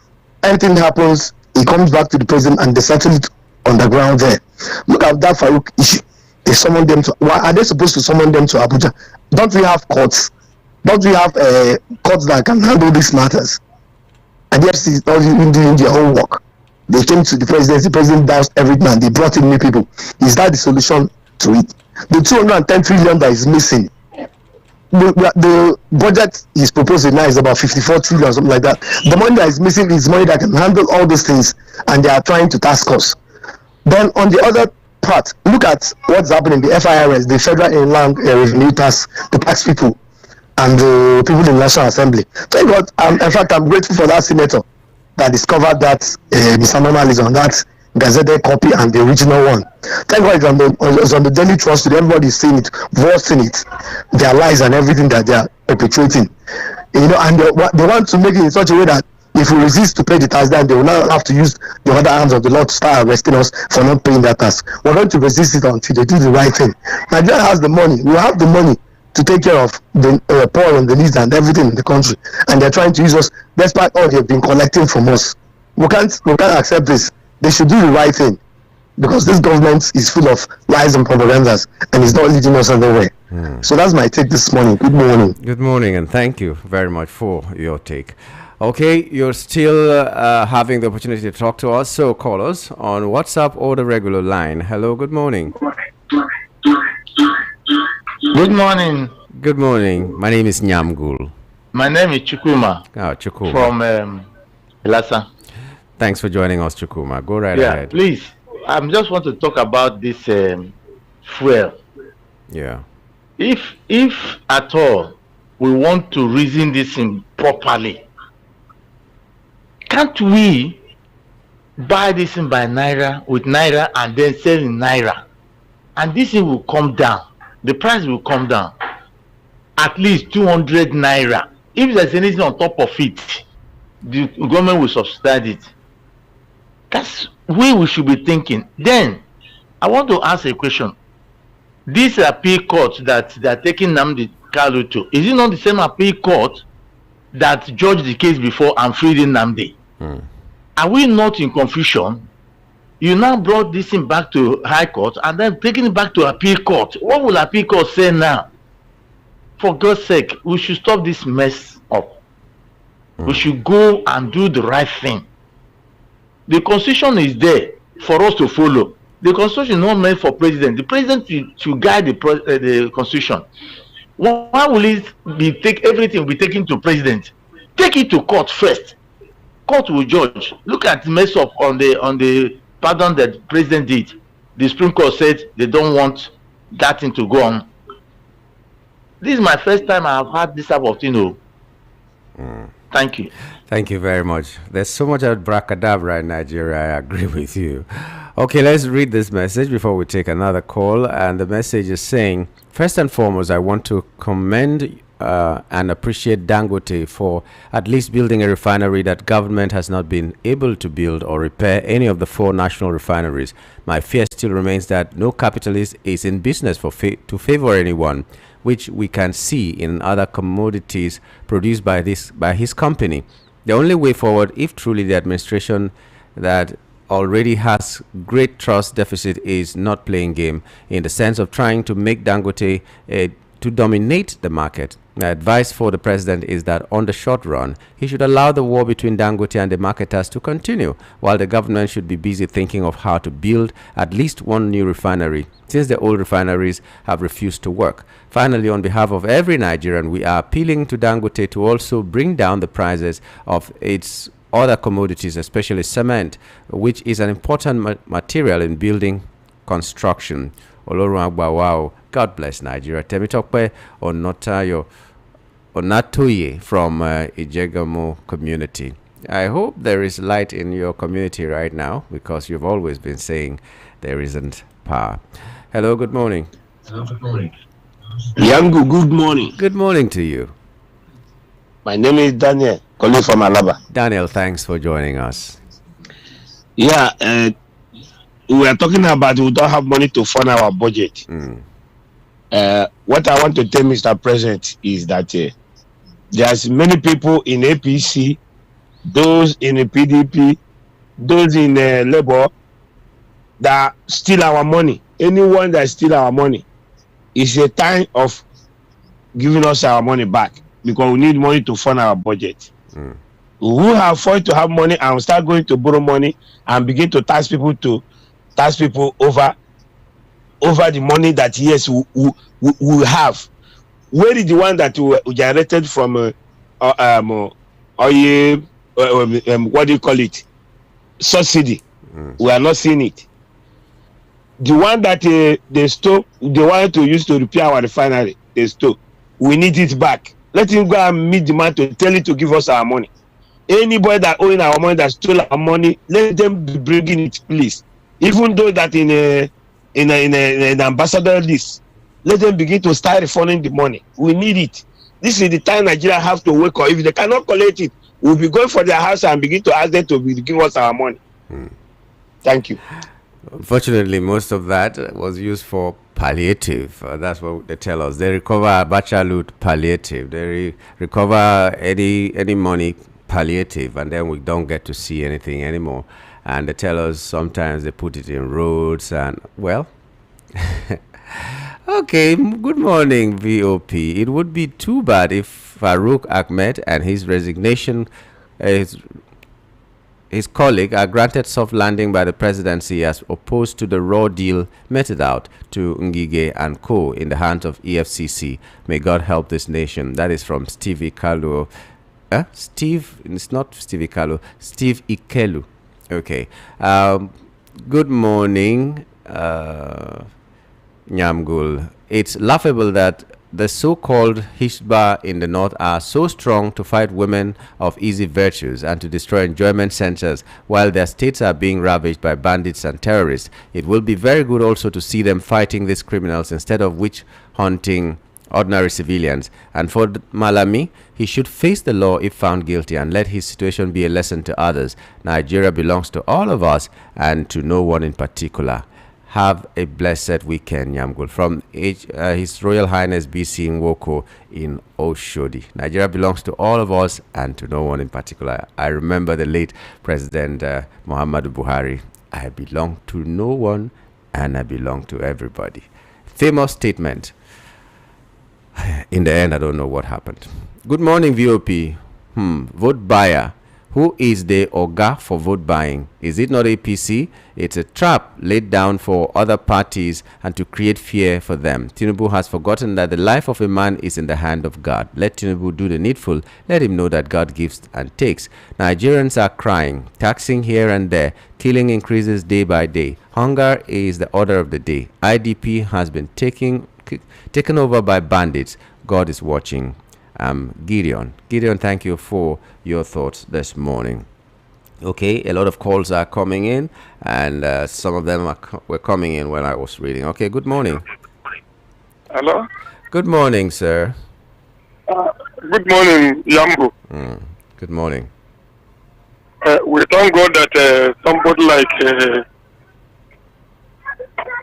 anything happens, it comes back to the president and they settle it on the ground there. Look at that Farouk issue. They summon them to, why are they supposed to summon them to Abuja? Don't we have courts? Don't we have courts that can handle these matters? And the FCC is not even doing their own work. They came to the president doused everything and they brought in new people. Is that the solution to it? The 210 trillion that is missing, the budget is proposing now is about 54 trillion, something like that. The money that is missing is money that can handle all these things, and they are trying to task us. Then on the other part, look at what's happening. The FIRS, the Federal Inland Revenue Tax, the tax people, and the people in the National Assembly. Thank God, in fact, I'm grateful for that senator that discovered that Mr. Normal is on that gazetted copy and the original one. Thank God it's on the Daily Trust. Everybody's seeing it, voicing it, their lies and everything that they are perpetrating. And they want to make it in such a way that if we resist to pay the tax, then they will now have to use the other hands of the law to start arresting us for not paying that tax. We're going to resist it until they do the right thing. Nigeria has the money. We have the money to take care of the poor and the needs and everything in the country, and they're trying to use us despite all they've been collecting from us. We can't accept this. They should do the right thing, because this government is full of lies and propagandas and it's not leading us anywhere. So that's my take this morning. Good morning. Good morning, and thank you very much for your take. Okay, you're still having the opportunity to talk to us, so call us on WhatsApp or the regular line. Hello, good morning. Good morning. Good morning. My name is Nyamgul. My name is Chukuma. Chukuma. From Ilasa. Thanks for joining us, Chukuma. Go right ahead. Please. I just want to talk about this fuel. Yeah. If at all we want to reason this thing properly, can't we buy this thing by naira with naira and then sell in naira, and this thing will come down? The price will come down at least 200 naira. If there's anything on top of it, the government will subsidize it. That's where we should be thinking. Then I want to ask a question. This appeal court that they are taking Nnamdi Kanu to, is it not the same appeal court that judged the case before and freed Nnamdi? Are we not in confusion? You now brought this thing back to High Court and then taking it back to appeal court. What will appeal court say now? For God's sake, we should stop this mess up. We should go and do the right thing. The constitution is there for us to follow. The constitution is not meant for president. The president should guide the constitution. Why will it everything will be taken to president? Take it to court first. Court will judge. Look at the mess up on the pardon that the president did. The Supreme Court said they don't want that thing to go on. This is my first time I have had this type of thing. Thank you. Thank you very much. There's so much abracadabra in Nigeria. I agree with you. Okay, let's read this message before we take another call. And the message is saying, first and foremost, I want to commend and appreciate Dangote for at least building a refinery that government has not been able to build or repair any of the 4 national refineries. My fear still remains that no capitalist is in business to favor anyone, which we can see in other commodities produced by his company. The only way forward, if truly the administration that already has great trust deficit is not playing game in the sense of trying to make Dangote to dominate the market. My advice for the president is that on the short run, he should allow the war between Dangote and the marketers to continue, while the government should be busy thinking of how to build at least one new refinery, since the old refineries have refused to work. Finally, on behalf of every Nigerian, we are appealing to Dangote to also bring down the prices of its other commodities, especially cement, which is an important material in building construction. Olorun Agbawa, God bless Nigeria. Temitokpe Onatoye from Ijegamo community. I hope there is light in your community right now, because you've always been saying there isn't power. Hello, good morning. Yangu, good morning. Good morning to you. My name is Daniel, calling from Alaba. Daniel, thanks for joining us. Yeah, we are talking about we don't have money to fund our budget. What I want to tell Mr. President is that there's many people in APC, those in the PDP, those in Labour that steal our money. Anyone that steal our money, it's a time of giving us our money back, because we need money to fund our budget. Who have afford to have money and start going to borrow money and begin to tax people over the money that yes we have. Where is the one that we generated from what do you call it, subsidy? We are not seeing it. The one that they stole, they wanted to use to repair our refinery, they stole. We need it back. Let him go and meet the man to tell him to give us our money. Anybody that owing our money, that stole our money, let them be bringing it, please. Even though that in an ambassador list, let them begin to start refunding the money. We need it. This is the time Nigeria have to wake up. If they cannot collect it, we'll be going for their house and begin to ask them to give us our money. Thank you. Unfortunately, most of that was used for palliative. That's what they tell us. They recover Abacha loot palliative. They recover any money palliative, and then we don't get to see anything anymore. And they tell us sometimes they put it in roads and, well, okay, good morning, VOP. It would be too bad if Farouk Ahmed and his resignation, his colleague, are granted soft landing by the presidency as opposed to the raw deal meted out to Ngige and Co. in the hands of EFCC. May God help this nation. That is from Steve Ikelu. Steve, it's not Steve Ikelu, Steve Ikelu. Okay. Good morning, Nyamgul. It's laughable that the so-called Hizbah in the north are so strong to fight women of easy virtues and to destroy enjoyment centers while their states are being ravaged by bandits and terrorists. It will be very good also to see them fighting these criminals instead of witch hunting ordinary civilians. And for Malami, he should face the law if found guilty and let his situation be a lesson to others. Nigeria belongs to all of us and to no one in particular. Have a blessed weekend, Nyamgul. From His Royal Highness BC Nwoko in Oshodi. Nigeria belongs to all of us and to no one in particular. I remember the late President Muhammadu Buhari. I belong to no one and I belong to everybody. Famous statement. In the end, I don't know what happened. Good morning, VOP. Vote buyer. Who is the Oga for vote buying? Is it not APC? It's a trap laid down for other parties and to create fear for them. Tinubu has forgotten that the life of a man is in the hand of God. Let Tinubu do the needful. Let him know that God gives and takes. Nigerians are crying, taxing here and there. Killing increases day by day. Hunger is the order of the day. IDP has been taken over by bandits. God is watching. Gideon, thank you for your thoughts this morning. Okay, a lot of calls are coming in, and some of them were coming in when I was reading. Okay, good morning. Hello? Good morning, sir. Good morning, Yambo. Good morning. We thank God that somebody like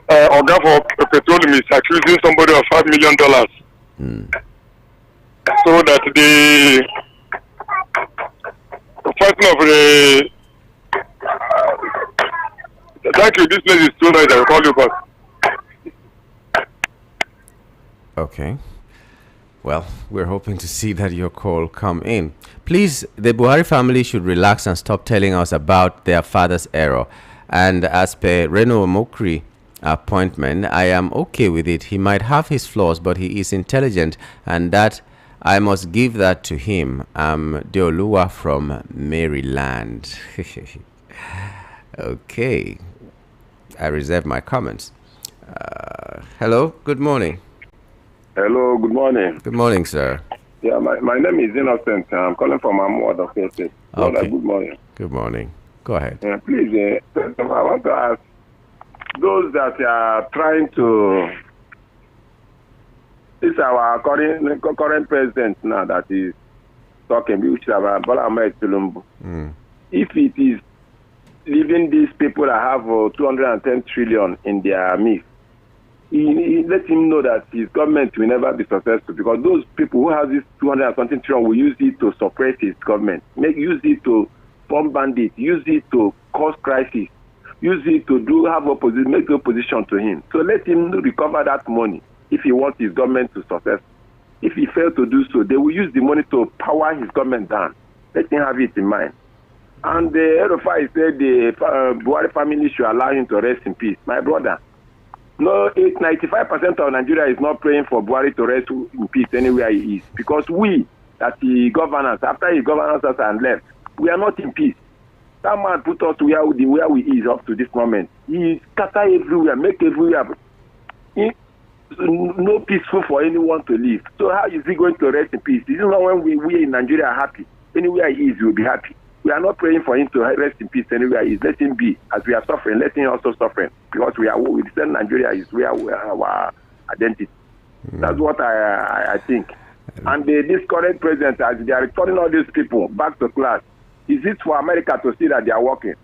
Oga for Petroleum is accusing somebody of $5 million. So that the person of the thank you, this place is too nice. I will call you back. Okay. Well, we're hoping to see that your call come in. Please, the Buhari family should relax and stop telling us about their father's error. And as per Reno Omokri appointment, I am okay with it. He might have his flaws, but he is intelligent, and that I must give that to him. I'm Deoluwa from Maryland. Okay. I reserve my comments. Hello, good morning. Hello, good morning. Good morning, sir. Yeah, my name is Innocent. I'm calling from Amwad of State. Okay. Good morning. Good morning. Go ahead. Please, I want to ask those that are trying to. This is our current president now that is talking, which is about Bola Ahmed Tinubu. If it is leaving these people that have 210 trillion in their midst, he let him know that his government will never be successful, because those people who have this 200 something trillion will use it to suppress his government, use it to form bandits, use it to cause crisis, use it to make opposition to him. So let him recover that money if he wants his government to success. If he fails to do so, they will use the money to power his government down. Let him have it in mind. And the RFI said the Buhari family should allow him to rest in peace. My brother, no, 95% of Nigeria is not praying for Buhari to rest in peace anywhere he is, because we, that the governors, after he governors us and left, we are not in peace. That man put us where we is up to this moment. He scatter everywhere, make everywhere no peaceful for anyone to live. So how is he going to rest in peace? This is not when we in Nigeria are happy. Anywhere he is, we will be happy. We are not praying for him to rest in peace anywhere he is. Let him be. As we are suffering, let him also suffer. Because we say Nigeria is where we are our identity. That's what I think. And this current president, as they are returning all these people back to class, is it for America to see that they are working?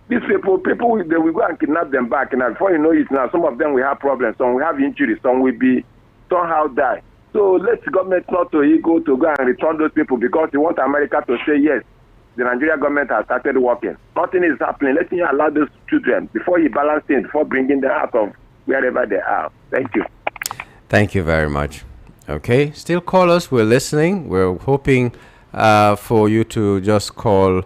These people, they will go and kidnap them back. And before you know it now, some of them will have problems. Some will have injuries. Some will be somehow die. So let the government not to ego to go and return those people, because they want America to say, yes, the Nigerian government has started working. Nothing is happening. Let him allow those children before he balances things, before bringing them out of wherever they are. Thank you. Thank you very much. Okay, still call us. We're listening. We're hoping for you to just call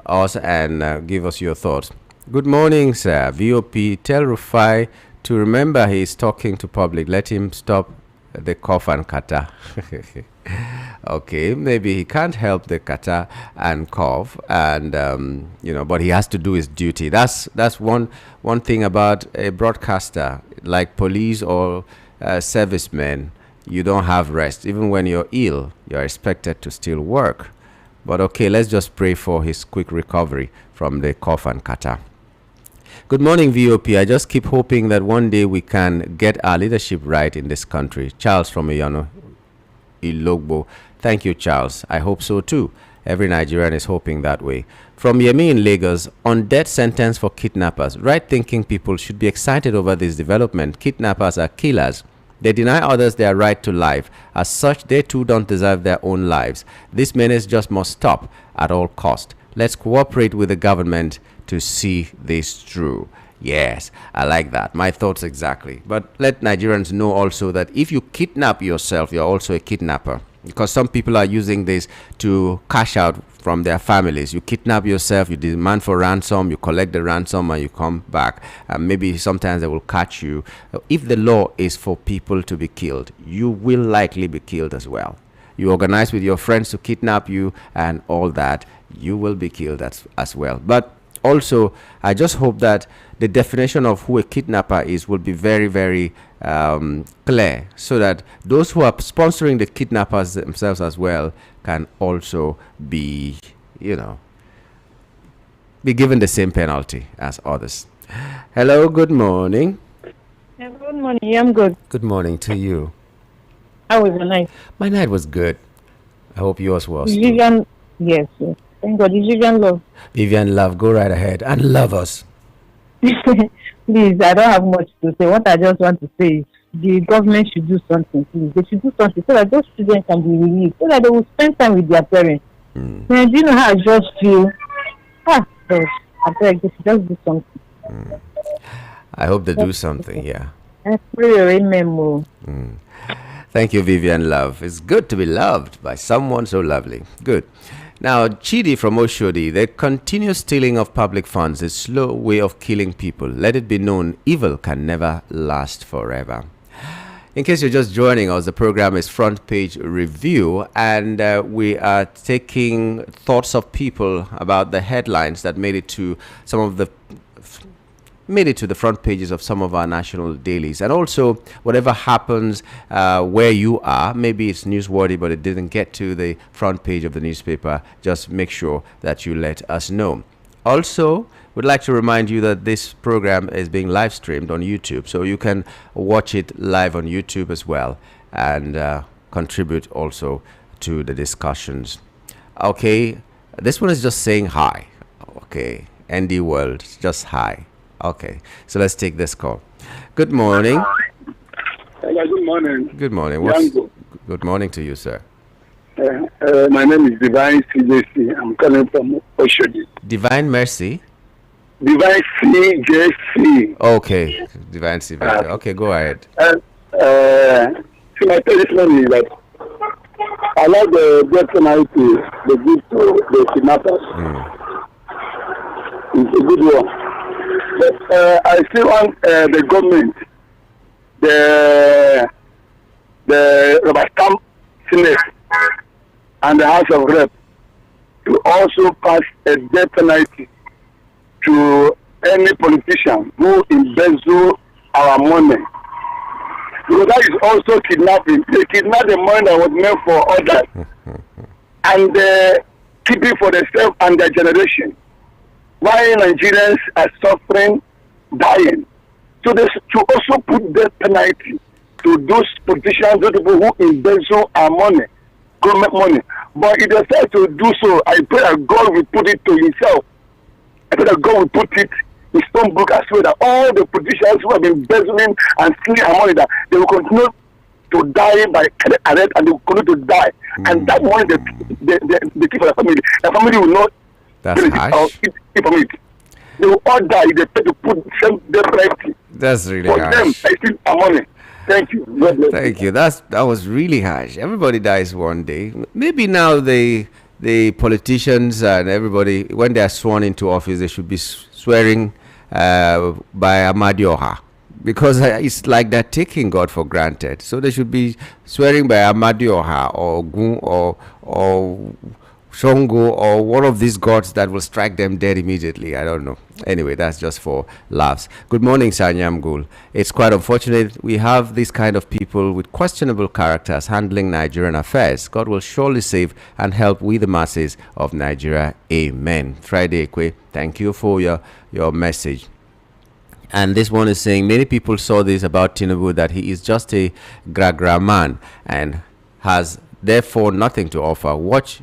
us and give us your thoughts. Good morning, sir. VOP, tell Rufai to remember he is talking to public. Let him stop the cough and kata. Okay, maybe he can't help the kata and cough, and but he has to do his duty. That's one thing about a broadcaster, like police or servicemen. You don't have rest. Even when you're ill, you're expected to still work. But okay, let's just pray for his quick recovery from the cough and kata. Good morning, VOP. I just keep hoping that one day we can get our leadership right in this country. Charles from Iyano Ilogbo. Thank you, Charles. I hope so too. Every Nigerian is hoping that way. From Yemi in Lagos, on death sentence for kidnappers. Right-thinking people should be excited over this development. Kidnappers are killers. They deny others their right to life. As such, they too don't deserve their own lives. This menace just must stop at all cost. Let's cooperate with the government to see this through. Yes, I like that. My thoughts exactly. But let Nigerians know also that if you kidnap yourself, you're also a kidnapper. Because some people are using this to cash out from their families. You kidnap yourself, you demand for ransom, you collect the ransom, and you come back. Maybe sometimes they will catch you. If the law is for people to be killed, you will likely be killed as well. You organize with your friends to kidnap you and all that, you will be killed as well. But also, I just hope that the definition of who a kidnapper is will be very, very clear, so that those who are sponsoring the kidnappers themselves as well can also be given the same penalty as others. Hello, good morning. Yeah, good morning. I'm good. Good morning to you. How was your night? My night was good. I hope yours was. Vivian, yes. Thank God. Is Vivian love? Vivian love, go right ahead and love us. Please, I don't have much to say. What I just want to say is the government should do something, please. They should do something so that those children can be released, so that they will spend time with their parents. And do you know how I just feel? God, I beg, they should just do something. I hope they do something, yeah. I pray, amen. Thank you, Vivian Love. It's good to be loved by someone so lovely. Good. Now, Chidi from Oshodi, the continuous stealing of public funds is a slow way of killing people. Let it be known, evil can never last forever. In case you're just joining us, the program is Front Page Review, and we are taking thoughts of people about the headlines that made it to the front pages of some of our national dailies. And also, whatever happens where you are, maybe it's newsworthy, but it didn't get to the front page of the newspaper, just make sure that you let us know. Also, we'd like to remind you that this program is being live streamed on YouTube, so you can watch it live on YouTube as well and contribute also to the discussions. Okay, this one is just saying hi. Okay, ND World, just hi. Okay, so let's take this call. Good morning. Hello, good morning. Good morning. Good morning to you, sir. My name is Divine CJC. I'm calling from Oshodi. Divine Mercy? Divine CJC. Okay, Divine CJC. Okay, go ahead. So my testimony is that I like the death penalty they give to the kidnappers. It's a good one. But I still want the government, the Robert Stamp Senate and the House of Rep to also pass a death penalty to any politician who embezzle our money. Because that is also kidnapping. They kidnap the money that was meant for others and keep it for themselves and their generation. Why Nigerians are suffering, dying. So they should also put death penalty to those politicians, those people who embezzle our money, government money. But if they decide to do so, I pray that God will put it to himself. I pray that God will put it in his own book as well, that all the politicians who have been embezzling and stealing our money, that they will continue to die by arrest and they will continue to die. And that money they keep for their family. Their family will not. That's harsh. They will all die if they try to put some death penalty. That's really for harsh. them, I steal our money. Thank you. Thank you. That was really harsh. Everybody dies one day. Maybe now the politicians and everybody, when they are sworn into office, they should be swearing by Amadioha, because it's like they're taking God for granted. So they should be swearing by Amadioha or Gun or Shongo or one of these gods that will strike them dead immediately. I don't know. Anyway, that's just for laughs. Good morning, Sanyam Gul. It's quite unfortunate we have these kind of people with questionable characters handling Nigerian affairs. God will surely save and help we the masses of Nigeria. Amen. Friday Ekwe, thank you for your message. And this one is saying many people saw this about Tinubu, that he is just a gragra man and has therefore nothing to offer. Watch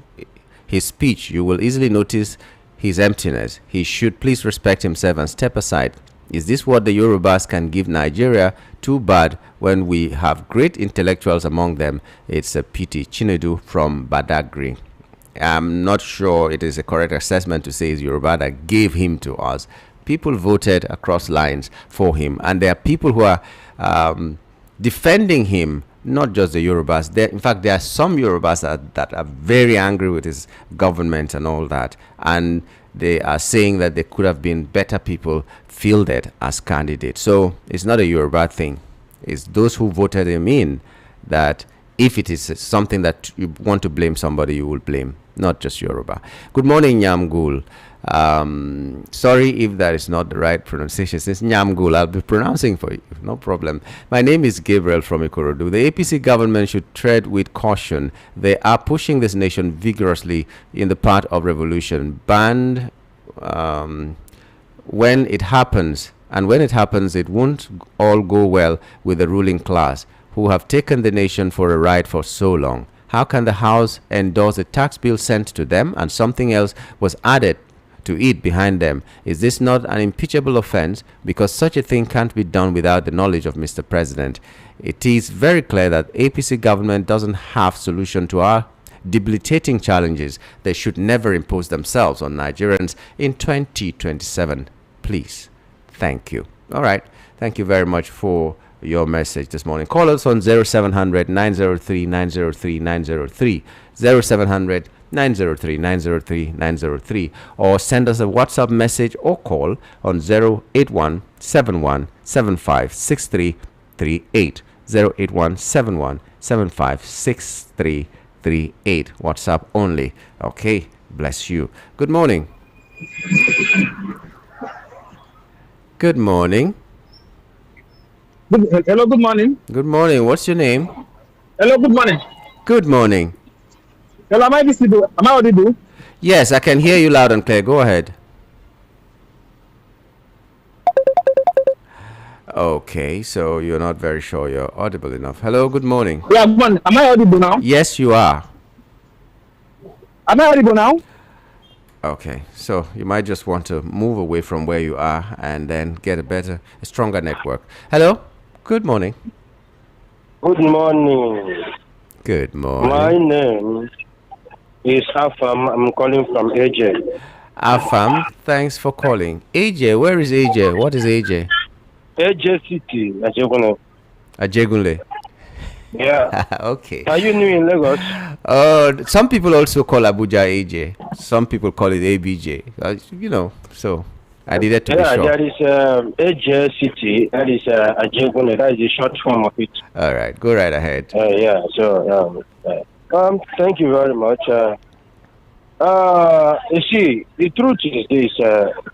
his speech, you will easily notice his emptiness. He should please respect himself and step aside. Is this what the Yorubas can give Nigeria? Too bad when we have great intellectuals among them. It's a pity. Chinedu from Badagry. I'm not sure it is a correct assessment to say it's Yoruba that gave him to us. People voted across lines for him, and there are people who are defending him, not just the Yorubas. In fact, there are some Yorubas that are very angry with his government and all that, and they are saying that there could have been better people fielded as candidates. So it's not a Yoruba thing. It's those who voted him in that if it is something that you want to blame somebody, you will blame, not just Yoruba. Good morning, Nyamgul. Sorry if that is not the right pronunciation. Since Nyamgul, I'll be pronouncing for you, no problem. My name is Gabriel from Ikorodu. The APC government should tread with caution. They are pushing this nation vigorously in the path of revolution. Banned when it happens, and when it happens, it won't all go well with the ruling class, who have taken the nation for a ride for so long. How can the House endorse a tax bill sent to them and something else was added to it behind them? Is this not an impeachable offense? Because such a thing can't be done without the knowledge of Mr. President. It is very clear that APC government doesn't have solution to our debilitating challenges. They should never impose themselves on Nigerians in 2027. Please. Thank you. All right. Thank you very much for your message this morning. Call us on 0700 903 903 903, 0700 903 903 903, or send us a WhatsApp message or call on 081 71 75 6338. 08171756338. WhatsApp only. Okay, bless you. Good morning. Good morning. Hello, good morning. Good morning. What's your name? Hello, good morning. Good morning. Hello, am I visible? Am I audible? Yes, I can hear you loud and clear. Go ahead. Okay, so you're not very sure you're audible enough. Hello, good morning. Yeah, good morning. Am I audible now? Yes, you are. Am I audible now? Okay, so you might just want to move away from where you are and then get a stronger network. Hello, good morning. Good morning. Good morning. My name is Afam. I'm calling from AJ. Afam, thanks for calling. AJ, where is AJ? What is AJ? AJ City, Ajegunle. Ajegunle. Yeah. Okay. Are you new in Lagos? Some people also call Abuja AJ. Some people call it ABJ. So I needed to be sure. Yeah, there is AJ City. That is Ajegunle. That is the short form of it. All right, go right ahead. Yeah. So thank you very much. You see, the truth is this: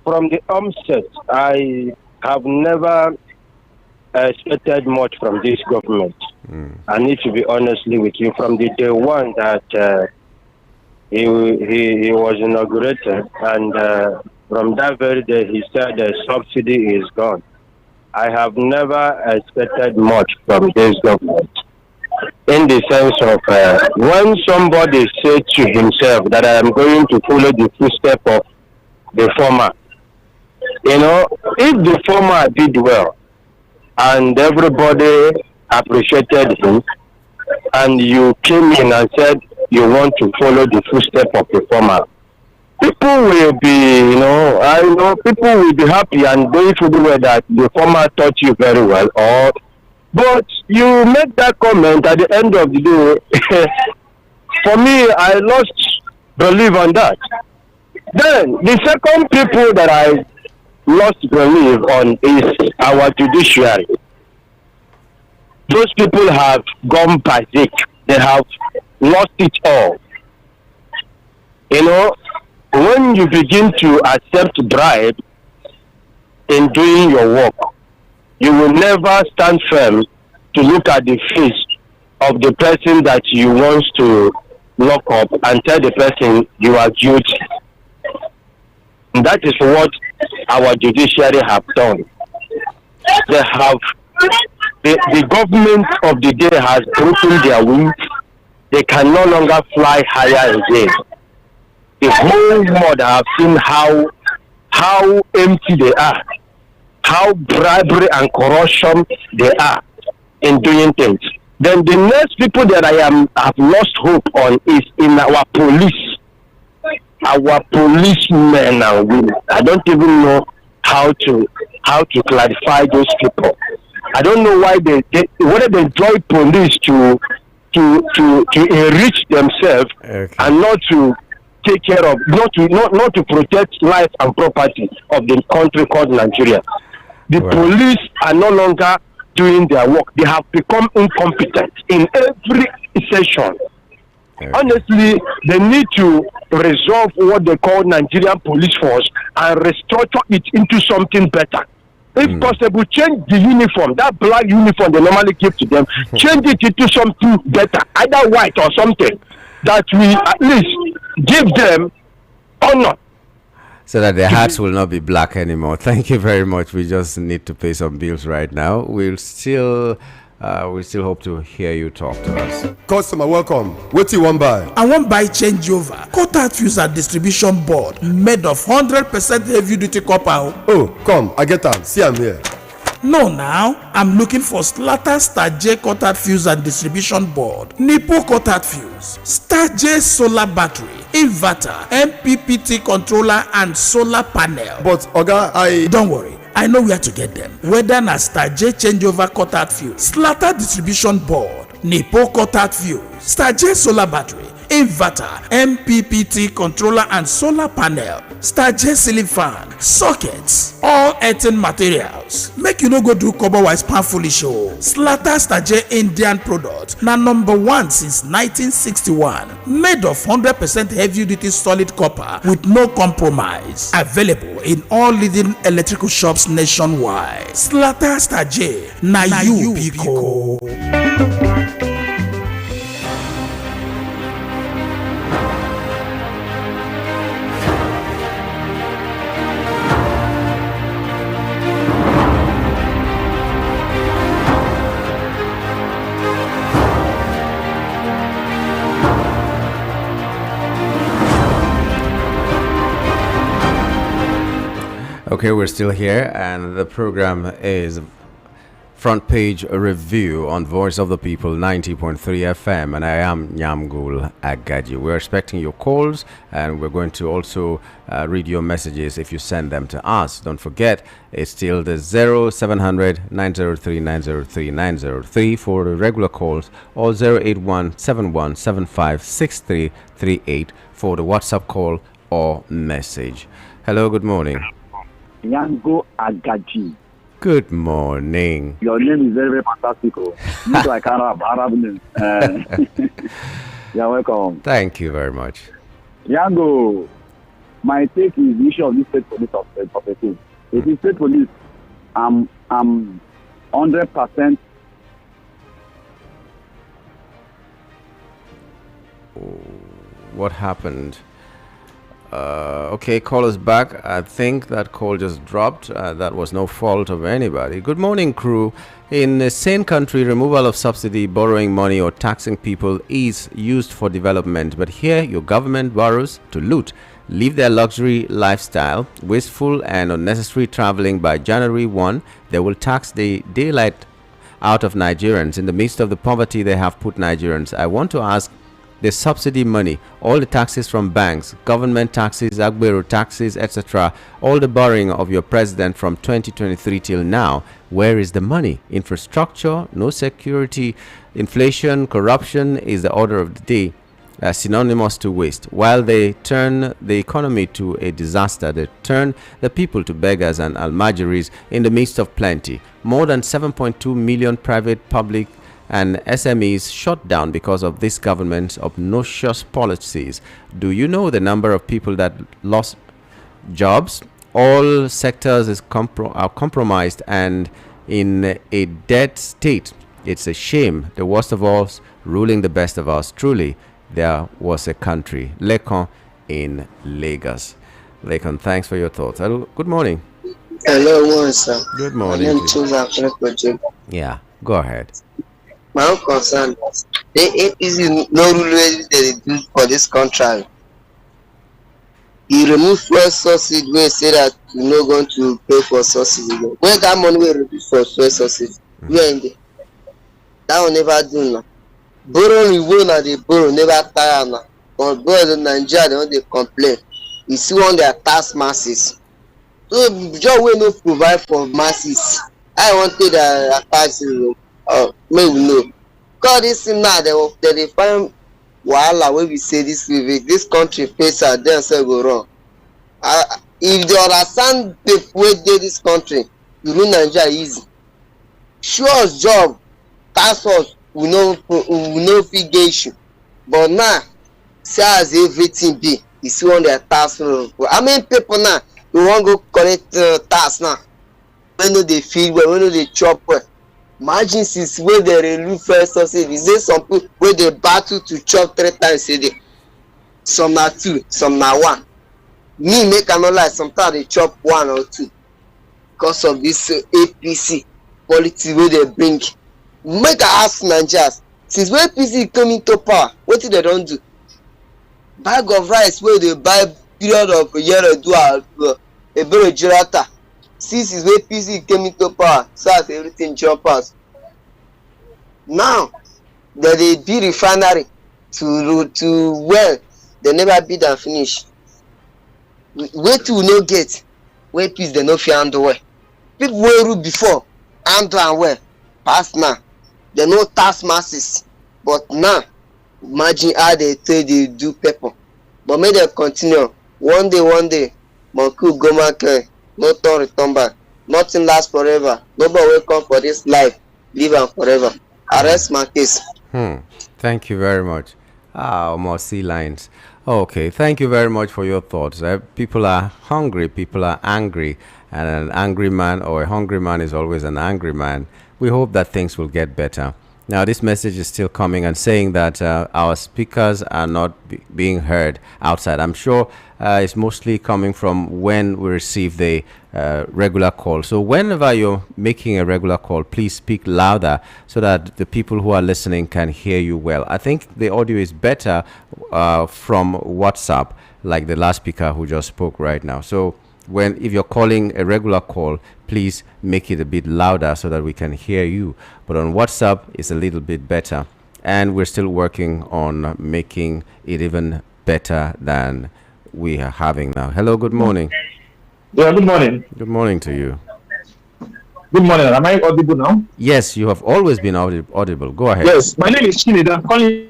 from the onset, I have never expected much from this government. I need to be honestly with you. From the day one that he was inaugurated, and from that very day he said the subsidy is gone. I have never expected much from this government. In the sense of when somebody said to himself that I am going to follow the footsteps of the former, if the former did well and everybody appreciated him, and you came in and said you want to follow the footsteps of the former, people will be, I know people will be happy and going through the way that the former taught you very well, but you make that comment at the end of the day. For me, I lost belief on that. Then the second people that I lost belief on is our judiciary. Those people have gone basic. They have lost it all. When you begin to accept bribe in doing your work, you will never stand firm to look at the face of the person that you want to lock up and tell the person you are guilty. And that is what our judiciary have done. They have the government of the day has broken their wings. They can no longer fly higher again. The whole world have seen how empty they are, how bribery and corruption they are in doing things. Then the next people that I have lost hope on is in our police, our policemen and women. I don't even know how to clarify those people. I don't know why whether they join police to enrich themselves, okay, and not to take care of, not to protect life and property of the country called Nigeria. The police are no longer doing their work. They have become incompetent in every session. Okay. Honestly, they need to resolve what they call Nigerian police force and restructure it into something better. If possible, change the uniform, that black uniform they normally give to them, change it into something better, either white or something, that we at least give them honor. So that their hearts will not be black anymore. Thank you very much. We just need to pay some bills right now. We still hope to hear you talk to us. Customer, welcome. What do you want buy? I want buy changeover. Cut fuse and distribution board made of 100% heavy duty copper. Oh, come, I get them. See, I'm here. No, now I'm looking for Slatter Star J cut fuse and distribution board, Nipo cut fuse, Star J solar battery, inverter, MPPT controller, and solar panel. But Oga, don't worry. I know where to get them. Whether na Star J changeover cut fuse, Slatter distribution board, Nipo cut fuse, Star J solar battery, inverter, MPPT controller and solar panel, Star J ceiling fan, sockets, all earthen materials. Make you no go do cover wise pan foolish show. Slaughter Star J Indian product na #1 since 1961. Made of 100% heavy duty solid copper with no compromise. Available in all leading electrical shops nationwide. Slaughter Star J na you biko. Okay, we're still here, and the program is Front Page Review on Voice of the People 90.3 FM, and I am Nyamgul Agaji. We're expecting your calls, and we're going to also read your messages if you send them to us. Don't forget, it's still the 0700 903 903 903 for the regular calls, or 081 71 75 6338 for the WhatsApp call or message. Hello, good morning. Yango Agaji. Good morning. Your name is very, very fantastic. You like Arab name. You're welcome. Thank you very much. Yango, my take is the issue of this state police of the thing. If it's state police, I'm 100%. What happened? Okay, call us back. I think that call just dropped. That was no fault of anybody. Good morning, crew. In a sane country, removal of subsidy, borrowing money, or taxing people is used for development. But here, your government borrows to loot, live their luxury lifestyle, wasteful and unnecessary traveling. By January 1, they will tax the daylight out of Nigerians. In the midst of the poverty they have put Nigerians, I want to ask, the subsidy money, all the taxes from banks, government taxes, Agbero taxes, etc., all the borrowing of your president from 2023 till now, where is the money? Infrastructure, no security, inflation, corruption is the order of the day, synonymous to waste. While they turn the economy to a disaster, they turn the people to beggars and almajiris in the midst of plenty. More than 7.2 million private, public, and SMEs shut down because of this government's obnoxious policies. Do you know the number of people that lost jobs? All sectors are compromised and in a dead state. It's a shame. The worst of us ruling the best of us. Truly, there was a country. Lekon in Lagos. Lekon, thanks for your thoughts. Hello, good morning. Hello, sir. Good morning. Yeah, go ahead. My own concern, the APC no rule they do for this country. He remove fuel subsidy wey say that you no going to pay for subsidy. Where that money will reduce for fuel subsidy? Where in there? That will never do now. Borrow we will not they borrow, never tire now. But boys in Nigeria, they don't they complain. You see one their tax masses. So just we no provide for masses. I wanted that taxes. May we know. Because this thing now, they find wahala wey we say this country face at them say go wrong. If they understand the way dey this country, you rule Nigeria easy. Show us job, task us, we no fit get issue. But now, see as everything be, you see one their tax. How many people now you wan go collect tax now? When no dey feel well, when no dey chop well. Imagine since wey they remove first subsidy, is there some people wey dey battle to chop 3 times a day? Some na 2, some na 1. Me make I no lie, sometimes they chop 1 or 2 because of this APC politics wey they bring. Make I ask Nigerians, since when APC come into power, wetin they don do? Bag of rice wey they buy period of a year or do a very Jirata. Since wey APC came into power, so as everything jump out. Now that they build refinery to well, they never build and finish. Wait till we no get where peace they no fit handle well. People wey rule before handle and well, pass now. They no tax masses, but now Imagine how they say they do pepper. But make dem continue. One day, monkey go go market, no turn return back. Nothing lasts forever. Nobody will come for this life, live am forever. Arrest my case. Thank you very much. More sea lines. Okay, thank you very much for your thoughts. People are hungry, people are angry, and an angry man or a hungry man is always an angry man. We hope that things will get better. Now, this message is still coming and saying that our speakers are not being heard outside. I'm sure it's mostly coming from when we receive the regular call. So whenever you're making a regular call, please speak louder so that the people who are listening can hear you well. I think the audio is better from WhatsApp, like the last speaker who just spoke right now. So if you're calling a regular call, please make it a bit louder so that we can hear you. But on WhatsApp, it's a little bit better. And we're still working on making it even better than we are having now. Hello, good morning. Yeah, good morning. Good morning to you. Good morning. Am I audible now? Yes, you have always been audible. Go ahead. Yes, my name is Chineda. I'm calling.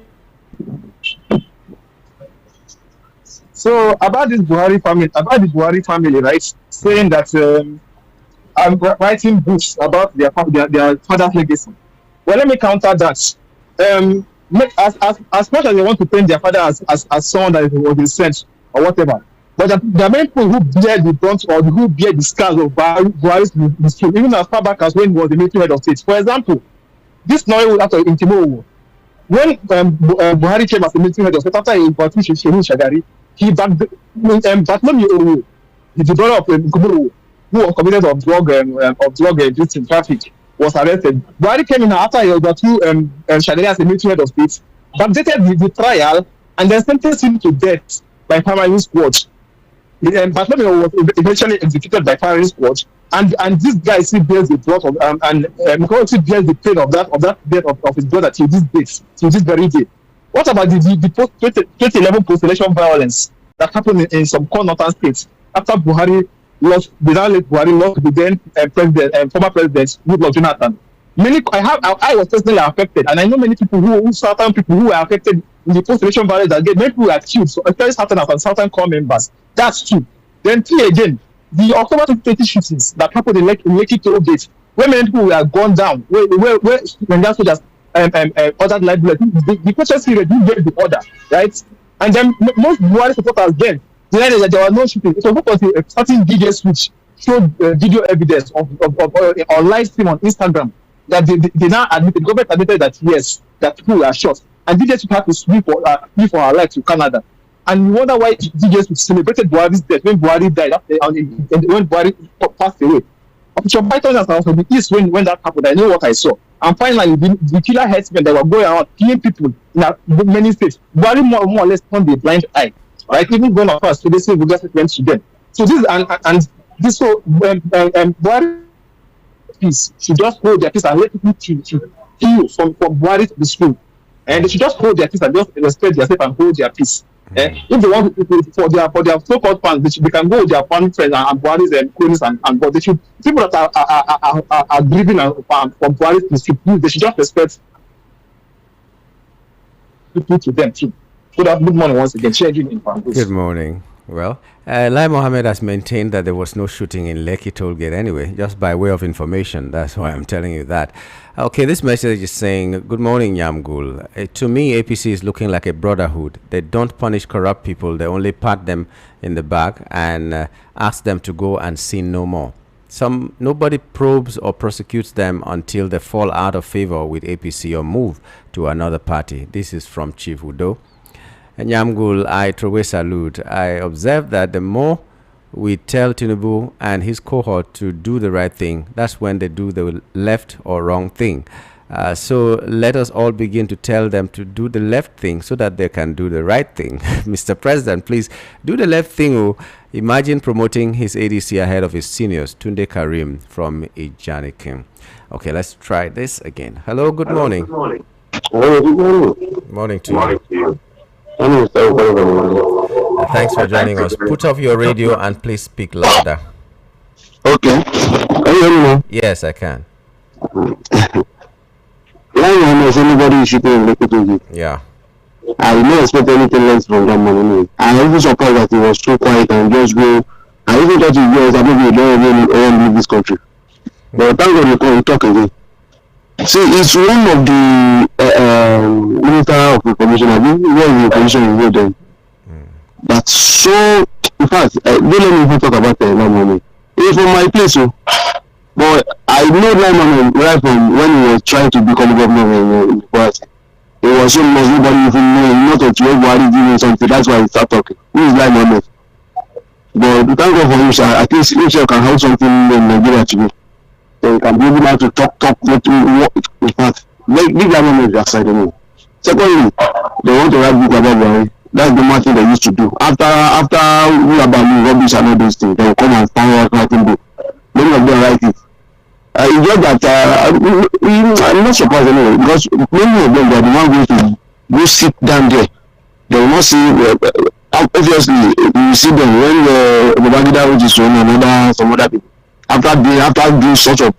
So about the Buhari family, right? Saying that I'm writing books about their father's legacy. Well, let me counter that. As much as they want to paint their father as someone that was sent or whatever, but there are many people who bear the brunt or who bear the scars of Buhari's mistakes, even as far back as when he was the military head of state. For example, this noise out of Intimo, when Buhari came as the military head of state after he got Shehu Shagari, he backed Bartholomew, the brother of Kuburu, who was convicted of drug use in traffic, was arrested. Buhari came in after he got Shagari as the military head of state, backdated the trial, and then sentenced him to death by primary squad. Bartholomew was eventually executed by firing squad, and this guy still bears the brunt of still bears the pain of that death of his brother till this very day. What about the 2011 post-election violence that happened in some core northern states after Buhari lost the then former president Goodluck Jonathan? I was personally affected, and I know many people certain people who were affected in the post-election violence again. Many people were killed, so especially certain core members. That's true. Then three again, the October 2020 shootings that happened in Lekki toll gate, where many people were gunned down, where Nigerian soldiers ordered live bullet. The question period didn't get the order, right? And then most Buhari supporters then denied that there was no shooting. So because a certain DJ switch showed video evidence of live stream on Instagram that they now admitted, the government admitted that yes, that people were shot. And DJ switch had to flee for her life to Canada. And we wonder why DJ switch celebrated Buhari's death when Buhari died when Buhari passed away. Some Python was from the east when that happened. I know what I saw. And finally, the killer headsmen that were going around killing people in many states, Buhari more or less turned a blind eye, right? Even going off us, so they say we just went to them. So this and this so Buhari peace should just hold their peace and let people to heal from Buhari to the school, and they should just hold their peace and just respect themselves and hold their peace. If they want for their so-called fans, they can go with their family friends and Buhari's and cronies and but they should people that are grieving from Buhari's they should just respect people to them too. Good morning once again. Good morning. Well, Lai Mohammed has maintained that there was no shooting in Lekki tollgate anyway, just by way of information. That's why I'm telling you that. Okay, this message is saying, good morning, Yamgul. To me, APC is looking like a brotherhood. They don't punish corrupt people. They only pat them in the back and ask them to go and sin no more. Nobody probes or prosecutes them until they fall out of favor with APC or move to another party. This is from Chief Udo. And Yamgul, I throw a salute. I observe that the more we tell Tinubu and his cohort to do the right thing, that's when they do the left or wrong thing. So let us all begin to tell them to do the left thing so that they can do the right thing. Mr. President, please do the left thing. Imagine promoting his ADC ahead of his seniors. Tunde Karim from Ijanikim. Okay, let's try this again. Hello, good morning. Hello, good morning. Morning to you. Thanks for joining us. Put off your radio and please speak louder. Okay. Can you hear me now? Yes, I can. Why is anybody shooting in Lekki? Yeah. I did not expect anything less from that money. I even surprised that he was so quiet and just go. I even thought he was maybe he don't even leave this country. But thank God he come talk again. See, it's one of the Minister of Information. I think where the information is made then. That's so. In fact, don't let me even talk about that money. It's from my place, so. But I know that man right from when he was trying to become governor in the past. It was so much nobody even know. Not until everybody giving something. That's why he start talking. Who is that moment? But thank God for him, sir. At least himself can have something in Nigeria today. So you can be able to talk, what in fact, leave that moment aside anyway. Secondly, they want to write book about Buhari. That's the matter they used to do. After we about rubbish and all those things, they will come and start writing book. Many of them write it. It's just that I'm not surprised anyway, because many of them, they are the one going to go sit down there. They will not see, obviously, you see them when the Babangida which is some other people. After doing such a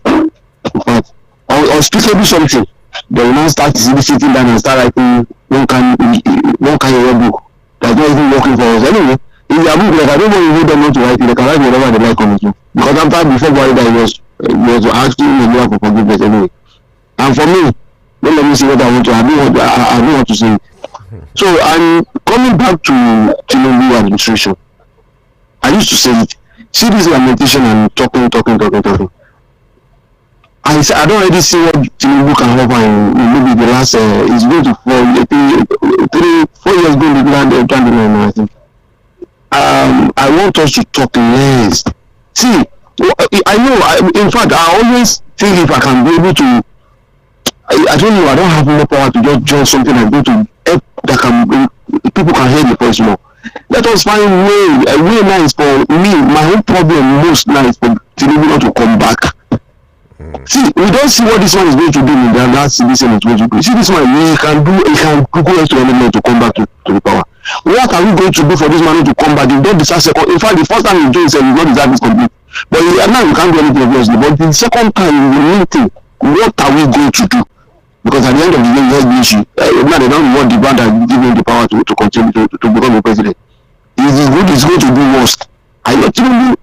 unspeakable something, they will now start sitting down and start writing one kind of book that's not even working for us. Anyway, in their book, like, I don't even them not to write it, they can write whatever they like on it. Because before Buhari was asking me for forgiveness anyway. And for me, don't let me see what I want to. I don't want to say. So I'm coming back to Tinubu administration. I used to say it. See this lamentation and talking. I don't already see what Tinubu can offer in maybe the last. It's going to fall 4 years going to land I think. I want us to talk less. See, I know. In fact, I always think if I can be able to. I don't know. I don't have more power to just join something and go to help that can people can hear the voice more. Let us find a way nice for me. My own problem most nice for Tinubu not to come back. See, we don't see what this one is going to do in the last this one is going to do. See, this one he can go to any to come back to the power. What are we going to do for this man to come back? He don't deserve second. In fact, the first time he joined, he said he don't deserve this complete. But now you can't do anything obviously. But the second time, the main thing, what are we going to do? Because at the end of the day, here's the issue. Now they don't want the brand that give him the power to continue to become the president. It's going to do worse. I know Tinubu,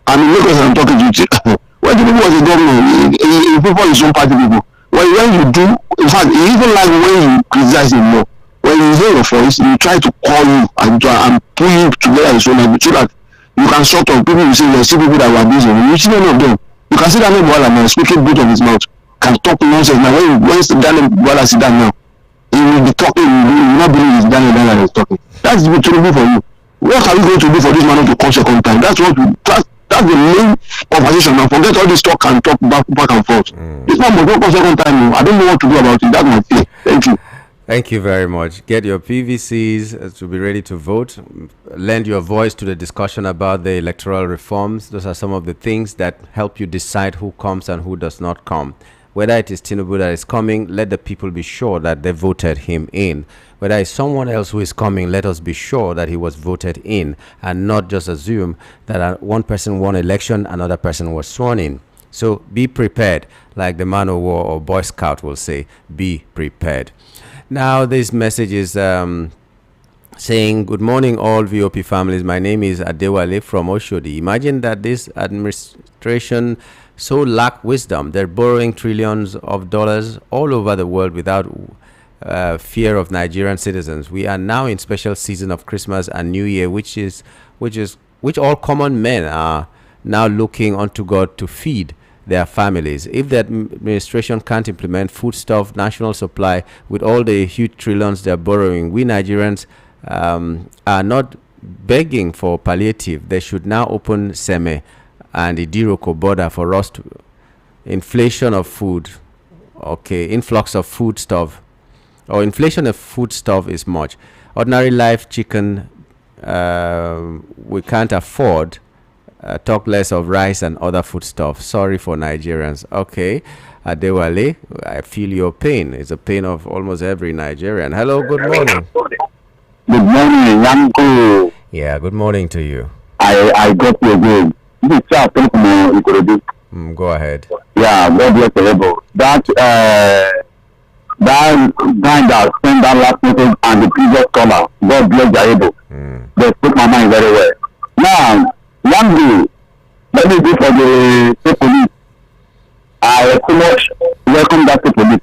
I mean, because I'm talking to you. When Tinubu was a governor, he people his own party people. When you do, in fact, he even like when you criticize him more. When you hear your voice, he try to call you and pull you together so that you can sort of people will say there's still people that were abusing. You see none of them. You can see that Buhari now speaking both of his mouth. Can talk nonsense. Now when Daniel Buhari sit down now, he will be talking, you will not believe it's Daniel that is talking. That's the Tinubu for you. What are we going to do for this man to come second time? That's the main conversation. Now forget all this talk and talk back and forth. This man must not come second time. I don't know what to do about it. That's my fear. Thank you. Thank you very much. Get your PVCs to be ready to vote. Lend your voice to the discussion about the electoral reforms. Those are some of the things that help you decide who comes and who does not come. Whether it is Tinubu that is coming, let the people be sure that they voted him in. Whether it's someone else who is coming, let us be sure that he was voted in and not just assume that one person won election, another person was sworn in. So be prepared, like the man of war or Boy Scout will say, be prepared. Now this message is saying, good morning all VOP families. My name is Adewale from Oshodi. Imagine that this administration so lack wisdom. They're borrowing trillions of dollars all over the world without fear of Nigerian citizens. We are now in special season of Christmas and New Year, which all common men are now looking unto God to feed their families. If the administration can't implement foodstuff national supply with all the huge trillions they're borrowing, we Nigerians are not begging for palliative. They should now open Seme and the Diroko border for us to inflation of food. Okay, influx of foodstuff or inflation of foodstuff is much. Ordinary life chicken we can't afford. Talk less of rice and other foodstuff. Sorry for Nigerians. Okay, Adewale, I feel your pain. It's a pain of almost every Nigerian. Hello, good morning. Good morning, Yanko. Yeah, good morning to you. I got you again. Go ahead. Yeah, God bless the rebel. That that guy that sent that last message and the previous caller, God bless Jaibo. They spoke my mind very well. Now, one day, let me go for the state police. I so much welcome that state police.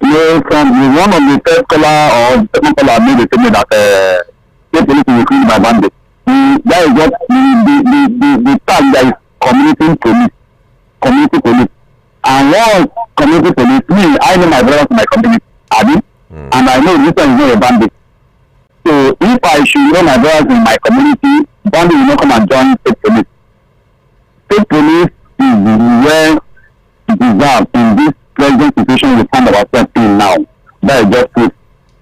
You know, from one of the first caller or the second caller made a statement that state police is increased by bandits. That is what the tag that is community police. And one community police, me, I know my brothers in my community, and I know this one is not a bandit. So if I should know my brothers in my community, bandit will not come and join state police. State police is where it is in this present situation we find ourselves in now. That is just it.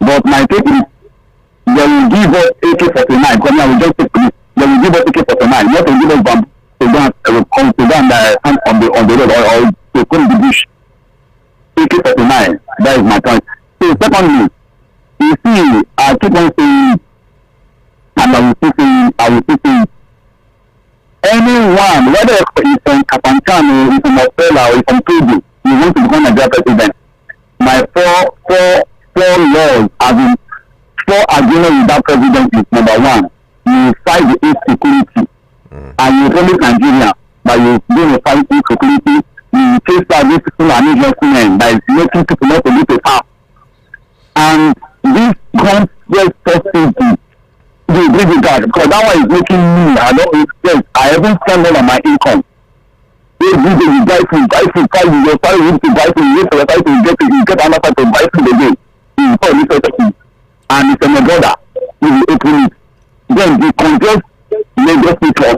But my take is, they will give us AK-49, because now we just take police. They will give us AK-49, not to give us bomb to go and on the road or to come the bush. AK-49, that is my point. So secondly, you see, I keep on saying, and I will keep saying, anyone, whether it's from Kapanchan or it's from Australia or it's from Togo, you want to become Nigeria president. My four laws, as in 4 agreements with that president is: number 1, you fight the insecurity, and you promise Nigeria that you do fight insecurity. You face this people and investment that is making people not to live a farm. And this comes just subsidy. You agree with that? Because that one is making me, I don't expect, I haven't spent all of my income. Every day you buy food, you buy food, you buy food, you try to get another type to buy food again. You call this person, and it's on the border, you will open it. Then you congest Lagos people.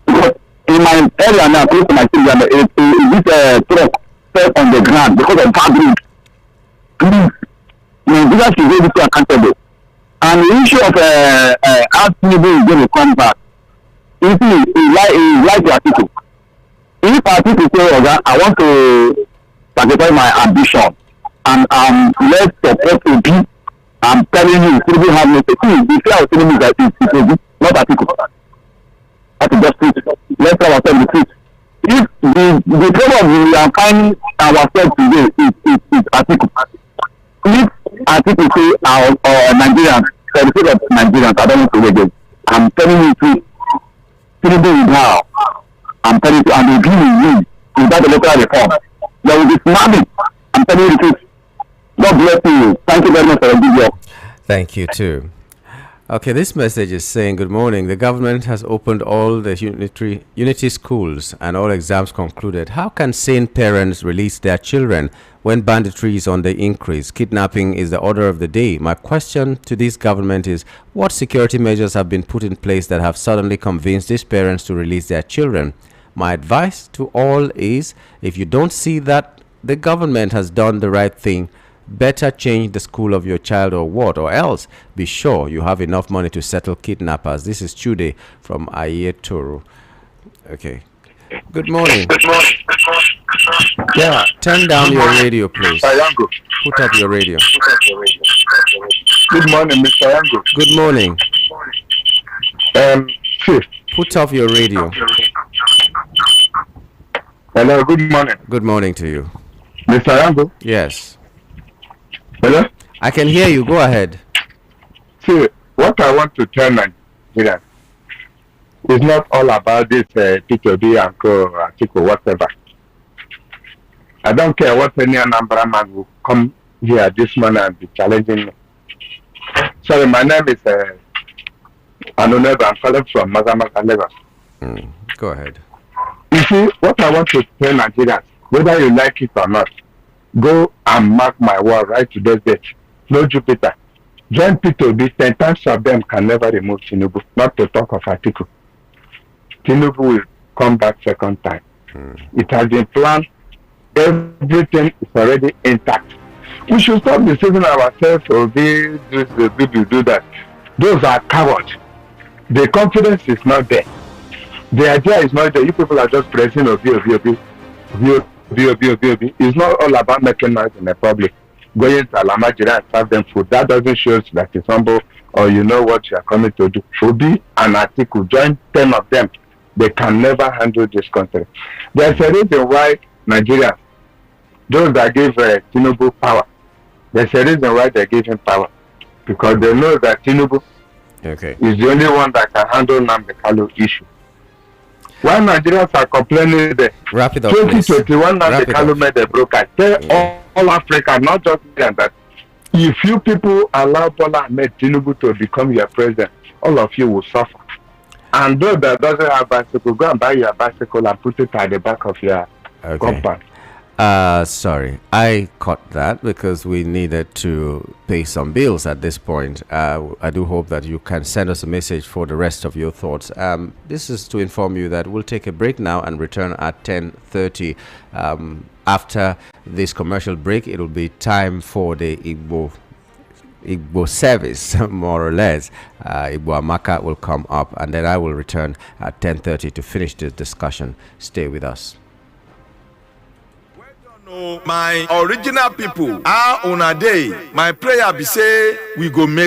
Because in my area now, close to my city, this truck fell on the ground because of bad road. Please, Nigeria should be able to accountable. And the issue of asking people is going to come back. You see, it's like the article. If article say, okay, I want to sacrifice my ambition and let's support to be, I'm telling you, people have no security. The fear of telling me that it's not article. That's just it. Let's tell ourselves the truth. If the problem we are finding ourselves today is article. If article say Nigerians, for the sake of Nigerians, I don't want to wait again. I'm telling you truth. People now, I'm telling you, and they will without the local reform. There will be tsunami. I'm telling you the truth. God bless you. Thank you very much for your video. Thank you too. Okay, this message is saying, good morning. The government has opened all the unity schools and all exams concluded. How can sane parents release their children when banditry is on the increase? Kidnapping is the order of the day. My question to this government is, what security measures have been put in place that have suddenly convinced these parents to release their children? My advice to all is, if you don't see that the government has done the right thing, better change the school of your child or what, or else be sure you have enough money to settle kidnappers. This is Chude from Ayetoro. Okay. Good morning. Good morning. Yeah, turn down your radio, please. Put up your radio. Good morning, Mr. Yango. Good morning. Chief. Put off your radio. Hello, good morning. Good morning to you. Mr. Yango? Yes. Hello? I can hear you. Go ahead. See, what I want to tell Nigerians is not all about this P2B and co article, whatever. I don't care what any Anambra man will come here this morning and be challenging me. Sorry, my name is Anuneba. I'm calling from Mazamaga, Lagos. Go ahead. You see, what I want to tell Nigerians, whether you like it or not, go and mark my word right to this date. No Jupiter. Join P2B, 10 times of them can never remove Tinubu, not to talk of Atiku. Tinubu will come back second time. It has been planned. Everything is already intact. We should stop deceiving ourselves or do that. Those are cowards. The confidence is not there. The idea is not there. You people are just pressing Obi. It's not all about making noise in the public. Going to Alamajira and serve them food. That doesn't show that it's humble or you know what you are coming to do. Obi and Atiku, join 10 of them. They can never handle this country. There's a reason why Nigerians those that gave Tinubu power. There's a reason why they gave him power. Because they know that Tinubu is the only one that can handle Nnamdi Kanu issue. Why Nigerians are complaining that 2021 Nnamdi Kanu made a broker. Tell all Africa, not just Nigeria, that if you people allow Bola Ahmed Tinubu to become your president, all of you will suffer. And those that doesn't have bicycle, go and buy your bicycle and put it at the back of your compound. Sorry, I caught that because we needed to pay some bills at this point. I do hope that you can send us a message for the rest of your thoughts. This is to inform you that we'll take a break now and return at 10:30. After this commercial break, it will be time for the Igbo service, more or less. Igbo Amaka will come up, and then I will return at 10:30 to finish this discussion. Stay with us. My original people, how una dey? My prayer be say we go make